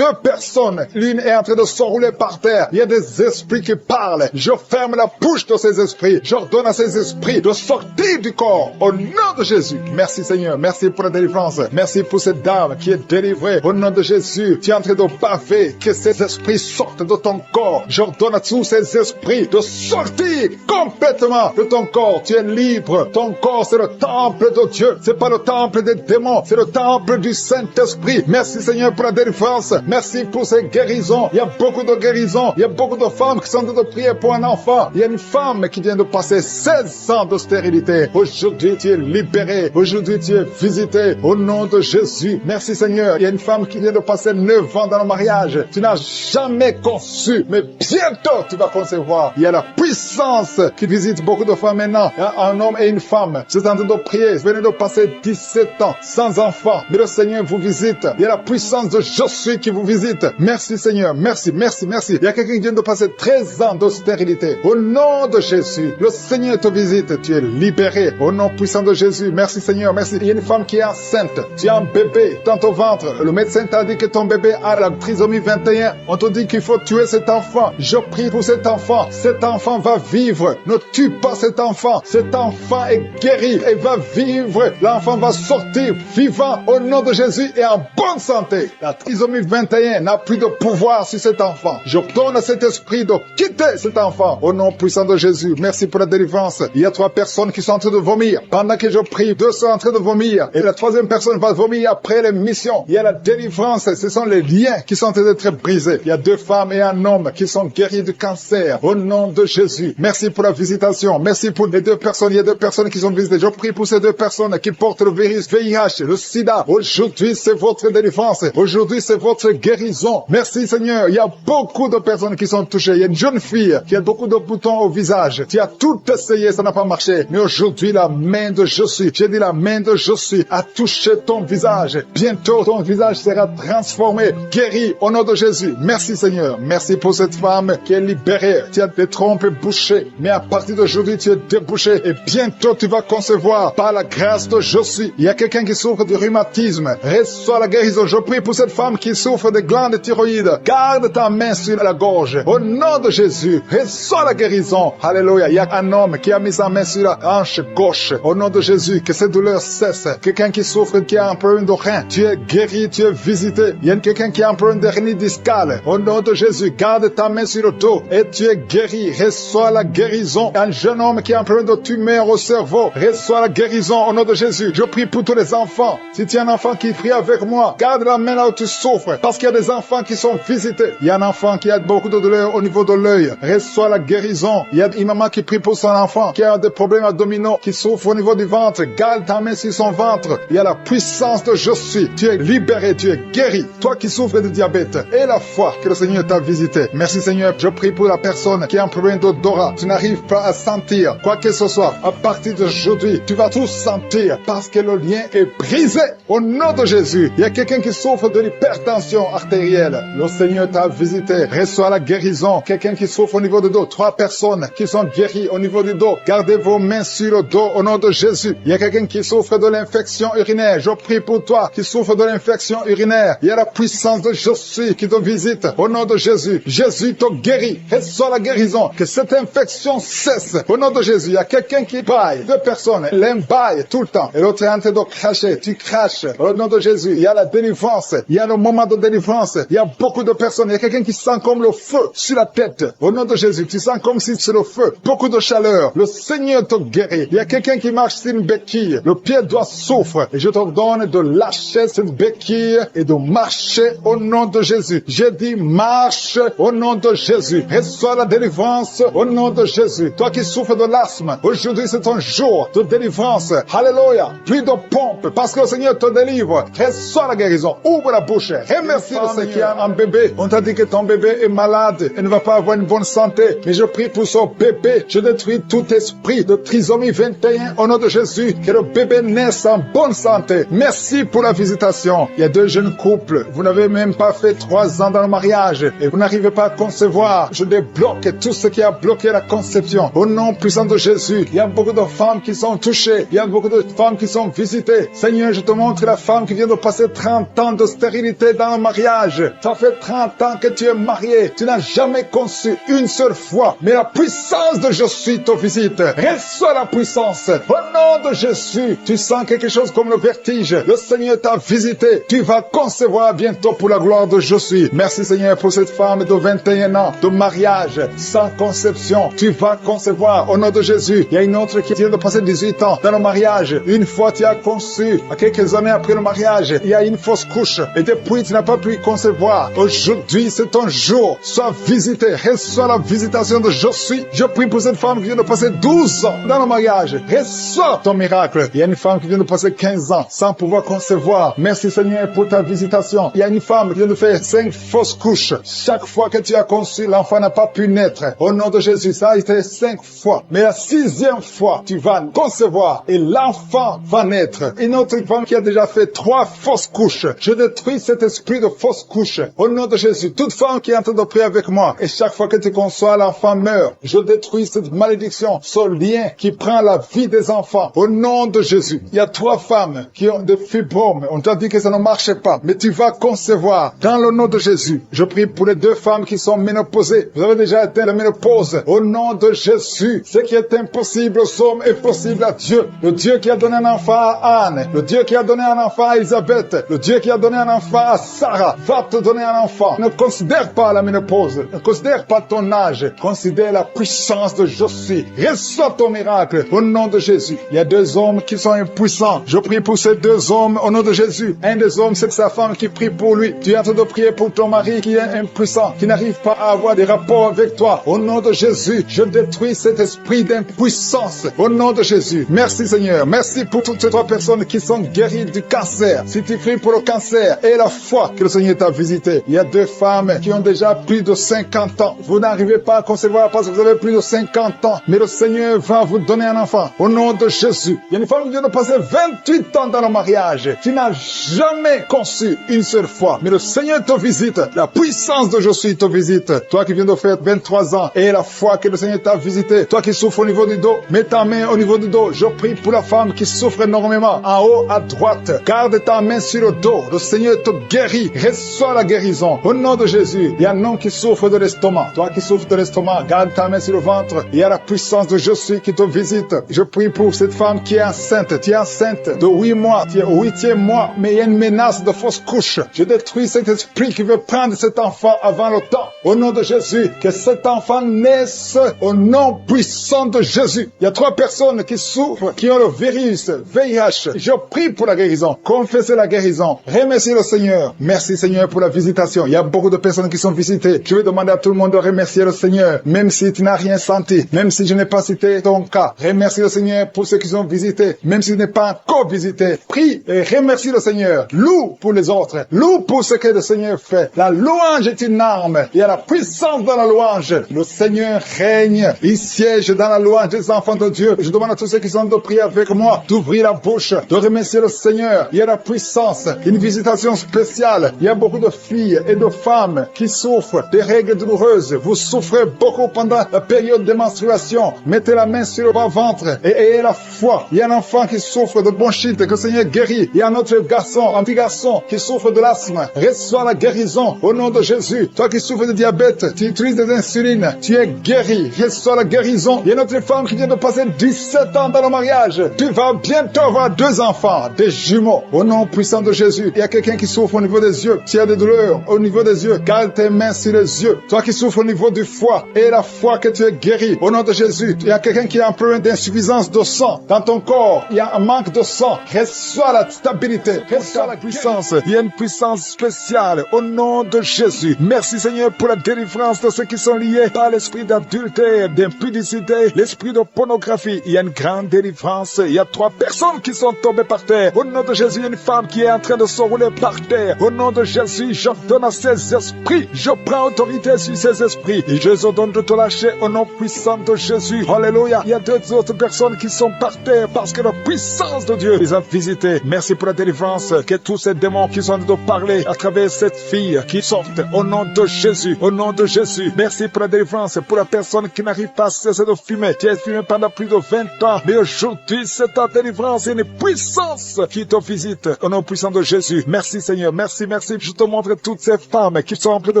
personnes. L'une est en train de s'enrouler par terre. Il y a des esprits qui parlent. Je ferme la bouche de ces esprits. J'ordonne à ces esprits de sortir du corps. Au nom de Jésus. Merci Seigneur. Merci pour la délivrance. Merci pour cette dame qui est délivrée. Au nom de Jésus, tu es en train de baver. Que ces esprits sortent de ton corps. J'ordonne à tous ces esprits de sortir complètement de ton corps. Tu es libre. Ton corps, c'est le temple de Dieu. C'est pas le temple des démons. C'est le temple du Saint-Esprit. Merci Seigneur pour la délivrance. Merci pour ces guérisons. Il y a beaucoup de guérisons. Il y a beaucoup de femmes qui sont en train de prier pour un enfant. Il y a une femme qui vient de passer 16 ans de stérilité. Aujourd'hui, tu es libéré. Aujourd'hui, tu es visité. Au nom de Jésus. Merci Seigneur. Il y a une femme qui vient de passer 9 ans dans le mariage. Tu n'as jamais conçu, mais bientôt tu vas concevoir. Il y a la puissance qui visite beaucoup de femmes maintenant. Il y a un homme et une femme. C'est en train de prier. Vous venez de passer 17 ans sans enfant. Mais le Seigneur vous visite. Il y a la puissance de Je suis qui vous visite. Merci Seigneur. Merci, merci, merci. Il y a quelqu'un qui vient de passer 13 ans de stérilité. Au nom de Jésus, le Seigneur te visite. Tu es libéré. Au nom puissant de Jésus. Merci Seigneur. Merci. Il y a une femme qui est enceinte. Tu as un bébé dans ton ventre. Le médecin t'a dit que ton bébé a la trisomie 21. On te dit qu'il faut tuer cet enfant. Je prie pour cet enfant. Cet enfant va vivre. Ne tue pas cet enfant. Cet enfant est guéri et va vivre. L'enfant va sortir vivant au nom de Jésus et en bonne santé. La trisomie 21 n'a plus de pouvoir sur cet enfant. Je donne à cet esprit de quitter cet enfant au nom puissant de Jésus. Merci pour la délivrance. Il y a 3 personnes qui sont en train de vomir. Pendant que je prie, 2 sont en train de vomir. Et la 3e personne va vomir après l'émission. Il y a la délivrance. Ce sont les liens qui sont en train d'être brisés. Il y a 2 femmes et un homme qui sont guéris du cancer au nom de Jésus. Merci pour la visitation. Merci pour les 2 personnes. Il y a 2 personnes qui sont visitées. Je prie pour ces 2 personnes qui portent le virus VIH, le sida. Aujourd'hui, c'est votre délivrance. Aujourd'hui, c'est votre guérison. Merci Seigneur. Il y a beaucoup de personnes qui sont touchées. Il y a une jeune fille qui a beaucoup de boutons au visage. Tu as tout essayé, ça n'a pas marché. Mais aujourd'hui, la main de Je suis, j'ai dit la main de Je suis, a touché ton visage. Bientôt, ton visage sera transformé, guéri au nom de Jésus. Merci Seigneur. Merci pour cette femme qui est libérée. Tu as des trompes bouchées. Mais à partir d'aujourd'hui, tu es débouché. Et bientôt, tu vas concevoir par la grâce de Je suis. Il y a quelqu'un qui souffre de rhumatisme. Reçois la guérison. Je prie pour cette femme qui souffre de glandes thyroïdes. Garde ta main sur la gorge. Au nom de Jésus, reçois la guérison. Alléluia. Il y a un homme qui a mis sa main sur hanche gauche. Au nom de Jésus, que cette douleur cesse. Quelqu'un qui souffre, qui a un problème de rein, tu es guéri, tu es visité. Il y a quelqu'un qui a un problème de hernie discale. Au nom de Jésus, garde ta main sur le dos et tu es guéri. Reçois la guérison. Un jeune homme qui a un problème de tumeur au cerveau, reçois la guérison au nom de Jésus. Je prie pour tous les enfants. Si tu as un enfant qui prie avec moi, garde la main là où tu souffres, parce qu'il y a des enfants qui sont visités. Il y a un enfant qui a beaucoup de douleur au niveau de l'œil. Reçois la guérison. Il y a une maman qui prie pour son enfant qui a des problèmes abdominaux, qui souffre au niveau du ventre. Garde ta main sur son ventre. Il y a la puissance de je suis. Tu es libéré, tu es guéri. Toi qui souffres de diabète, et la foi que le Seigneur t'a visité. Merci Seigneur. Je prie pour la personne qui a un problème d'odorat. Tu n'arrives pas à sentir quoi que ce soit. À partir d'aujourd'hui, tu vas tout sentir parce que le lien est brisé. Au nom de Jésus, il y a quelqu'un qui souffre de l'hypertension artérielle. Le Seigneur t'a visité. Reçois la guérison. Quelqu'un qui souffre au niveau du dos. 3 personnes qui sont guéries au niveau du dos. Gardez vos mains sur le dos au nom de Jésus. Il y a quelqu'un qui souffre de l'infection urinaire. Je prie pour toi qui souffre de l'infection urinaire. Il y a la puissance de je suis qui te visite au nom de Jésus. Jésus te guérit. Reçois la guérison. Que cette infection cesse au nom de Jésus. Il y a quelqu'un qui baille. 2 personnes. L'un baille tout le temps. Et l'autre est en train de cracher. Tu craches au nom de Jésus. Il y a la délivrance. Il y a le moment de délivrance. Il y a beaucoup de personnes. Il y a quelqu'un qui sent comme le feu sur la tête. Au nom de Jésus. Tu sens comme si c'est le feu. Beaucoup de chaleur. Le Seigneur te guérit. Il y a quelqu'un qui marche sur une béquille. Le pied doit souffrir. Et je te donne de lâcher cette béquille et de marcher au nom de Jésus. J'ai dit marche au nom de Jésus. Reçois la délivrance au nom de Jésus. Toi qui souffres de l'asthme, aujourd'hui c'est ton jour de délivrance. Alléluia. Plus de pompe parce que le Seigneur te délivre. Reçois la guérison. Ouvre la bouche. Remercie le Seigneur qui a un bébé. On t'a dit que ton bébé est malade et ne va pas avoir une bonne santé. Mais je prie pour son bébé. Je détruis tout esprit de trisomie 21 au nom de Jésus. Que le bébé naisse en bonne santé. Merci pour la visitation. Il y a 2 jeunes couples. Vous n'avez même pas fait 3 ans dans le mariage et vous n'arrivez pas à concevoir. Je débloque tout ce qui a bloqué la conception. Au nom puissant de Jésus, il y a beaucoup de femmes qui sont touchées. Il y a beaucoup de femmes qui sont visitées. Seigneur, je te montre la femme qui vient de passer 30 ans de stérilité dans le mariage. Ça fait 30 ans que tu es marié. Tu n'as jamais conçu une seule fois. Mais la puissance de je suis te visite. Reçois la puissance. Au nom de Jésus, tu sens quelque chose comme le vertige. Le Seigneur t'a visité. Tu vas concevoir bientôt pour la gloire de je suis. Merci Seigneur pour cette femme de 21 ans de mariage sans conception. Tu vas concevoir au nom de Jésus. Il y a une autre qui vient de passer 18 ans dans le mariage. Une fois tu as conçu, à quelques années après le mariage, il y a une fausse couche et depuis tu n'as pas pu concevoir. Aujourd'hui c'est ton jour. Sois visité. Reçois la visitation de je suis. Je prie pour cette femme qui vient de passer 12 ans dans le mariage. Reçois ton miracle. Il y a une femme qui vient de passer 15 ans sans pouvoir concevoir. Merci Seigneur pour ta visitation. Il y a une femme qui vient de faire 5 fausses couches. Chaque fois que tu as conçu, l'enfant n'a pas pu naître. Au nom de Jésus, ça a été 5 fois. Mais la 6e fois, tu vas concevoir et l'enfant va naître. Une autre femme qui a déjà fait 3 fausses couches. Je détruis cet esprit de fausses couches. Au nom de Jésus, toute femme qui est en train de prier avec moi, et chaque fois que tu conçois, l'enfant meurt. Je détruis cette malédiction, ce lien qui prend la vie des enfants. Au nom de Jésus, il y a 3 femmes qui ont des fibromes. On t'a dit que ça ne marchait pas, mais tu vas concevoir. Dans le nom de Jésus, je prie pour les 2 femmes qui sont ménopausées. Vous avez déjà atteint la ménopause. Au nom de Jésus, ce qui est impossible aux hommes est possible à Dieu. Le Dieu qui a donné un enfant à Anne, le Dieu qui a donné un enfant à Elisabeth, le Dieu qui a donné un enfant à Sarah, va te donner un enfant. Ne considère pas la ménopause, ne considère pas ton âge, considère la puissance de je suis. Reçois ton miracle au nom de Jésus. Il y a 2 hommes qui sont impuissants. Je prie pour ces 2 hommes au nom de Jésus. Un des hommes, c'est sa femme qui prie pour lui. Tu es en train de prier pour ton mari qui est impuissant, qui n'arrive pas à avoir des rapports avec toi. Au nom de Jésus, je détruis cet esprit d'impuissance. Au nom de Jésus. Merci Seigneur. Merci pour toutes ces 3 personnes qui sont guéries du cancer. Si tu pries pour le cancer et la foi que le Seigneur t'a visité. Il y a 2 femmes qui ont déjà plus de 50 ans. Vous n'arrivez pas à concevoir parce que vous avez plus de 50 ans. Mais le Seigneur va vous donner un enfant. Au nom de Jésus. Il y a une femme qui vient de passer 28 ans dans le mariage. Tu n'as jamais conçu une seule fois. Mais le Seigneur te visite. La puissance de je suis te visite. Toi qui viens de faire 23 ans et la foi que le Seigneur t'a visité. Toi qui souffres au niveau du dos, mets ta main au niveau du dos. Je prie pour la femme qui souffre énormément. En haut à droite, garde ta main sur le dos. Le Seigneur te guérit. Reçois la guérison. Au nom de Jésus, il y a un homme qui souffre de l'estomac. Toi qui souffres de l'estomac, garde ta main sur le ventre. Il y a la puissance de je suis qui te visite. visite. Je prie pour cette femme qui est enceinte. Tu es enceinte de 8 mois. Tu es au 8e mois, mais il y a une menace de fausse couche. Je détruis cet esprit qui veut prendre cet enfant avant le temps. Au nom de Jésus, que cet enfant naisse au nom puissant de Jésus. Il y a 3 personnes qui souffrent, qui ont le virus, VIH. Je prie pour la guérison. Confessez la guérison. Remerciez le Seigneur. Merci Seigneur pour la visitation. Il y a beaucoup de personnes qui sont visitées. Je vais demander à tout le monde de remercier le Seigneur, même si tu n'as rien senti, même si je n'ai pas cité ton cas. Remercie le Seigneur pour ceux qui sont visités, même si tu n'es pas encore visité. Prie et remercie le Seigneur. Loue pour les autres. Loue pour ce que le Seigneur fait. La louange est une arme. Il y a la puissance dans la louange. Le Seigneur règne. Il siège dans la louange des enfants de Dieu. Je demande à tous ceux qui sont de prier avec moi d'ouvrir la bouche, de remercier le Seigneur. Il y a la puissance, une visitation spéciale. Il y a beaucoup de filles et de femmes qui souffrent des règles douloureuses. Vous souffrez beaucoup pendant la période de menstruation. Mettez la main sur le bas-ventre et ayez la foi. Il y a un enfant qui souffre de bronchite, que le Seigneur guérit. Il y a un autre garçon, un petit garçon qui souffre de l'asthme. Reçois la guérison au nom de Jésus. Toi qui souffres de diabète, tu utilises des insulines, tu es guéri. Reçois la guérison. Il y a une autre femme qui vient de passer 17 ans dans le mariage. Tu vas bientôt avoir 2 enfants, des jumeaux. Au nom puissant de Jésus. Il y a quelqu'un qui souffre au niveau des yeux. Tu as des douleurs au niveau des yeux. Garde tes mains sur les yeux. Toi qui souffres au niveau du foie, et la foi que tu es guéri. Au nom de Jésus. Il y a quelqu'un qui a un problème d'insuffisance de sang dans ton corps. Il y a un manque de sang. Reçois la stabilité. Reçois la puissance. Il y a une puissance spéciale au nom de Jésus. Merci Seigneur pour la délivrance de ceux qui sont liés par l'esprit d'adultère, d'impudicité, l'esprit de pornographie. Il y a une grande délivrance. Il y a 3 personnes qui sont tombées par terre. Au nom de Jésus, il y a une femme qui est en train de se rouler par terre. Au nom de Jésus, j'ordonne à ces esprits. Je prends autorité sur ces esprits. Et je les ordonne de te lâcher au nom puissant de Jésus. Alléluia. Il y a 2 autres personnes qui sont par terre parce que la puissance de Dieu les a visités. Merci pour la délivrance. Que tous ces démons qui sont en train de parler à travers cette fille qui sortent au nom de Jésus. Au nom de Jésus. Merci pour la délivrance. Pour la personne qui n'arrive pas à cesser de fumer. Tu as fumé pendant plus de 20 ans. Mais aujourd'hui, c'est ta délivrance et une puissance qui te visite. Au nom puissant de Jésus. Merci Seigneur. Merci, merci. Je te montre toutes ces femmes qui sont en train de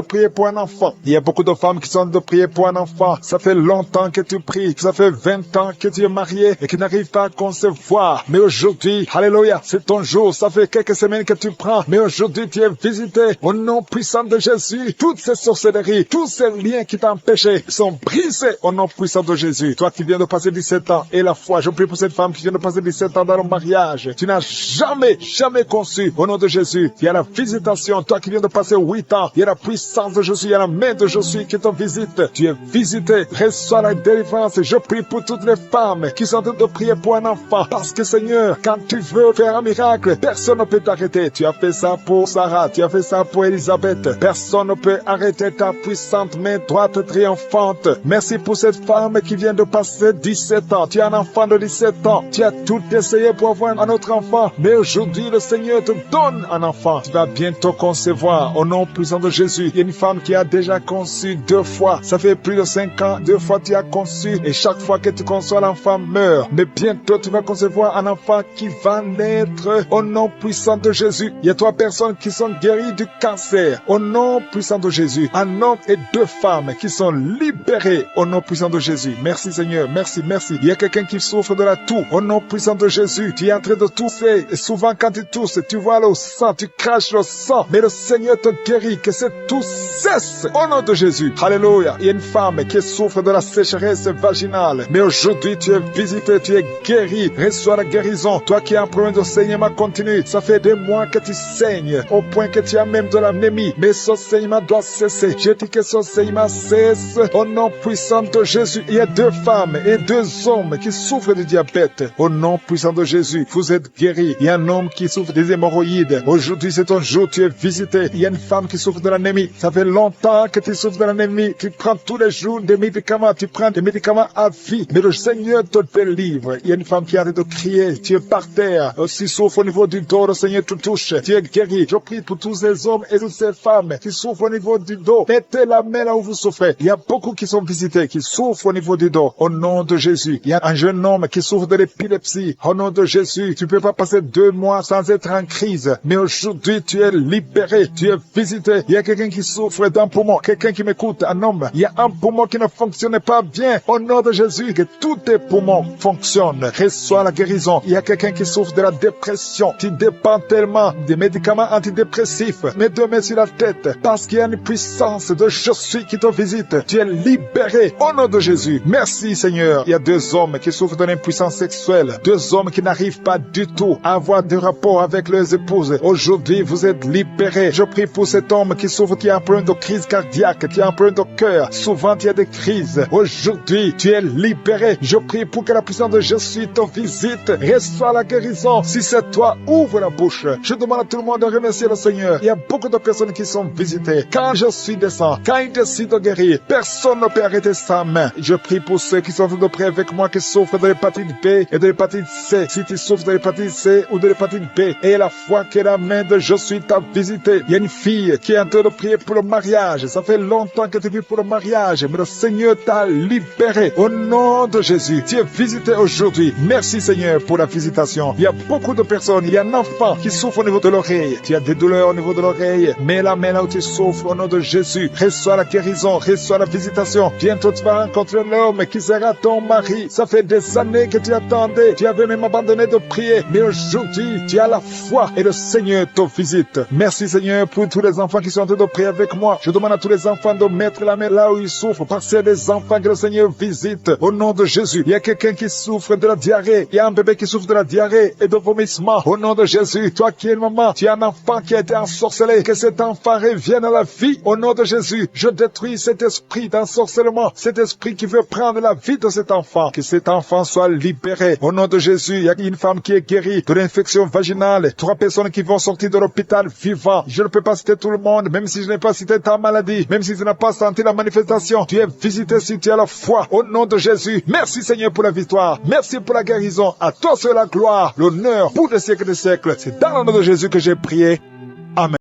prier pour un enfant. Il y a beaucoup de femmes qui sont en train de prier pour un enfant. Ça fait longtemps que tu pries. Ça fait 20 ans que tu es marié et que tu n'arrives pas à concevoir. Mais aujourd'hui, alléluia, c'est ton jour. Ça fait quelques semaines que tu prends. Mais aujourd'hui, tu es visité. Au nom puissant de Jésus. Toutes ces sorcelleries, tous ces liens qui t'empêchaient sont brisés au nom puissant de Jésus. Toi qui viens de passer 17 ans et la foi, je prie pour cette femme qui vient de passer 17 ans dans le mariage. Tu n'as jamais conçu. Au nom de Jésus, il y a la visitation. Toi qui viens de passer 8 ans, il y a la puissance de Jésus, il y a la main de Jésus qui te visite. Tu es visité. Reçois la délivrance. Je prie pour toutes les femmes qui sont en train de prier pour un enfant. Parce que Seigneur, quand tu veux faire un miracle, personne ne peut t'arrêter. Tu as fait ça pour Sarah. Tu as fait ça pour Elisabeth. Personne ne peut arrêter ta puissante main droite triomphante. Merci pour cette femme qui vient de passer 17 ans. Tu as un enfant de 17 ans. Tu as tout essayé pour avoir un autre enfant. Mais aujourd'hui, le Seigneur te donne un enfant. Tu vas bientôt concevoir. Au nom puissant de Jésus. Il y a une femme qui a déjà conçu 2 fois. Ça fait plus de 5 ans. 2 fois tu as conçu. Et chaque fois que tu conçois, l'enfant meurt. Mais bientôt, tu vas concevoir un enfant qui va naître. Au nom puissant de Jésus. Il y a 3 personnes qui sont guéries du cancer. Au nom puissant de Jésus. Un homme et 2 femmes qui sont libérées. Au nom puissant de Jésus. Merci Seigneur. Merci, merci. Il y a quelqu'un qui souffre de la toux. Au nom puissant de Jésus. Tu es en train de tousser. Et souvent quand tu tousses, tu vois le sang. Tu craches le sang. Mais le Seigneur te guérit. Que cette toux cesse. Au nom de Jésus. Alléluia. Il y a une femme qui souffre de la sécheresse vaginale. Mais aujourd'hui, tu es visité. Tu es guéri. Reçois la guérison. Toi qui as un problème de saignement continu. Ça fait des mois que tu saignes. Au point que tu as même de l'anémie. Mais ce saignement doit cesser. Je dis que ce saignement cesse. Au nom puissant de Jésus. Il y a 2 femmes et 2 hommes qui souffrent de diabète. Au nom puissant de Jésus. Vous êtes guéris. Il y a un homme qui souffre des hémorroïdes. Aujourd'hui, c'est ton jour. Tu es visité. Il y a une femme qui souffre de l'anémie. Ça fait longtemps que tu souffres de l'anémie. Tu prends tous les jours des médicaments. Tu prends des médicaments à vie. Mais le Seigneur te délivre. Il y a une femme qui arrête de crier. Tu es par terre. Si souffre au niveau du dos, le Seigneur te touche. Tu es guéri. Je prie pour tous ces hommes et toutes ces femmes qui souffrent au niveau du dos. Mettez la main là où vous souffrez. Il y a beaucoup qui sont visités, qui souffrent au niveau du dos. Au nom de Jésus. Il y a un jeune homme qui souffre de l'épilepsie. Au nom de Jésus. Tu ne peux pas passer 2 mois sans être en crise. Mais aujourd'hui, tu es libéré. Tu es visité. Il y a quelqu'un qui souffre d'un poumon. Quelqu'un qui m'écoute, un homme. Il y a un poumon qui ne fonctionne pas bien. Au nom de Jésus. Que tous tes poumons fonctionnent. Reçois la guérison. Il y a quelqu'un qui souffre de la dépression. Tu dépends tellement des médicaments antidépressifs. Mets deux mains sur la tête parce qu'il y a une puissance de je suis qui te visite. Tu es libéré au nom de Jésus. Merci Seigneur. Il y a deux hommes qui souffrent d'une impuissance sexuelle. Deux hommes qui n'arrivent pas du tout à avoir de rapport avec leurs épouses. Aujourd'hui, vous êtes libérés. Je prie pour cet homme qui souffre, qui a un problème de crise cardiaque, qui a un problème de cœur. Souvent, il y a des crises. Aujourd'hui, tu es libéré. Je prie pour que la puissance de Jésus te visite. Reçois la guérison. Si c'est toi, ouvre la bouche. Je demande à tout le monde de remercier le Seigneur. Il y a beaucoup de personnes qui sont visitées. Quand je suis descend, quand il décide de guérir, personne ne peut arrêter sa main. Je prie pour ceux qui sont en train de prier avec moi, qui souffrent de l'hépatite B et de l'hépatite C. Si tu souffres de l'hépatite C ou de l'hépatite B, et la foi que la main de je suis t'a visité. Il y a une fille qui est en train de prier pour le mariage. Ça fait longtemps que tu pries pour le mariage, mais le Seigneur t'a libéré. Au nom de Jésus, tu es visité aujourd'hui. Merci Seigneur pour la visitation. Il y a beaucoup de personnes. Il y a un enfant qui souffre au niveau de l'oreille. Tu as des douleurs au niveau de l'oreille. Mets la main là où tu souffres au nom de Jésus. Reçois la guérison, reçois la visitation. Bientôt tu vas rencontrer l'homme qui sera ton mari. Ça fait des années que tu attendais. Tu avais même abandonné de prier. Mais aujourd'hui, tu as la foi et le Seigneur te visite. Merci Seigneur pour tous les enfants qui sont en train de prier avec moi. Je demande à tous les enfants de mettre la main là où ils souffrent parce que c'est des enfants que le Seigneur visite. Au nom de Jésus, il y a quelqu'un qui souffre de la diarrhée. Il y a un bébé qui souffre de la diarrhée et de vomissement. Au nom de Jésus, toi qui es une maman, tu as un enfant qui a été ensorcelé. Que cet enfant revienne à la vie. Au nom de Jésus, je détruis cet esprit d'ensorcellement, cet esprit qui veut prendre la vie de cet enfant. Que cet enfant soit libéré. Au nom de Jésus, il y a une femme qui est guérie de l'infection vaginale. 3 personnes qui vont sortir de l'hôpital vivant. Je ne peux pas citer tout le monde, même si je n'ai pas cité ta maladie, même si tu n'as pas senti la manifestation. Tu es visité si tu as la foi. Au nom de Jésus, merci Seigneur pour la victoire. Merci pour la guérison. À toi seul la gloire, l'honneur pour des siècles et des siècles. C'est dans le nom de Jésus que j'ai prié. Amen.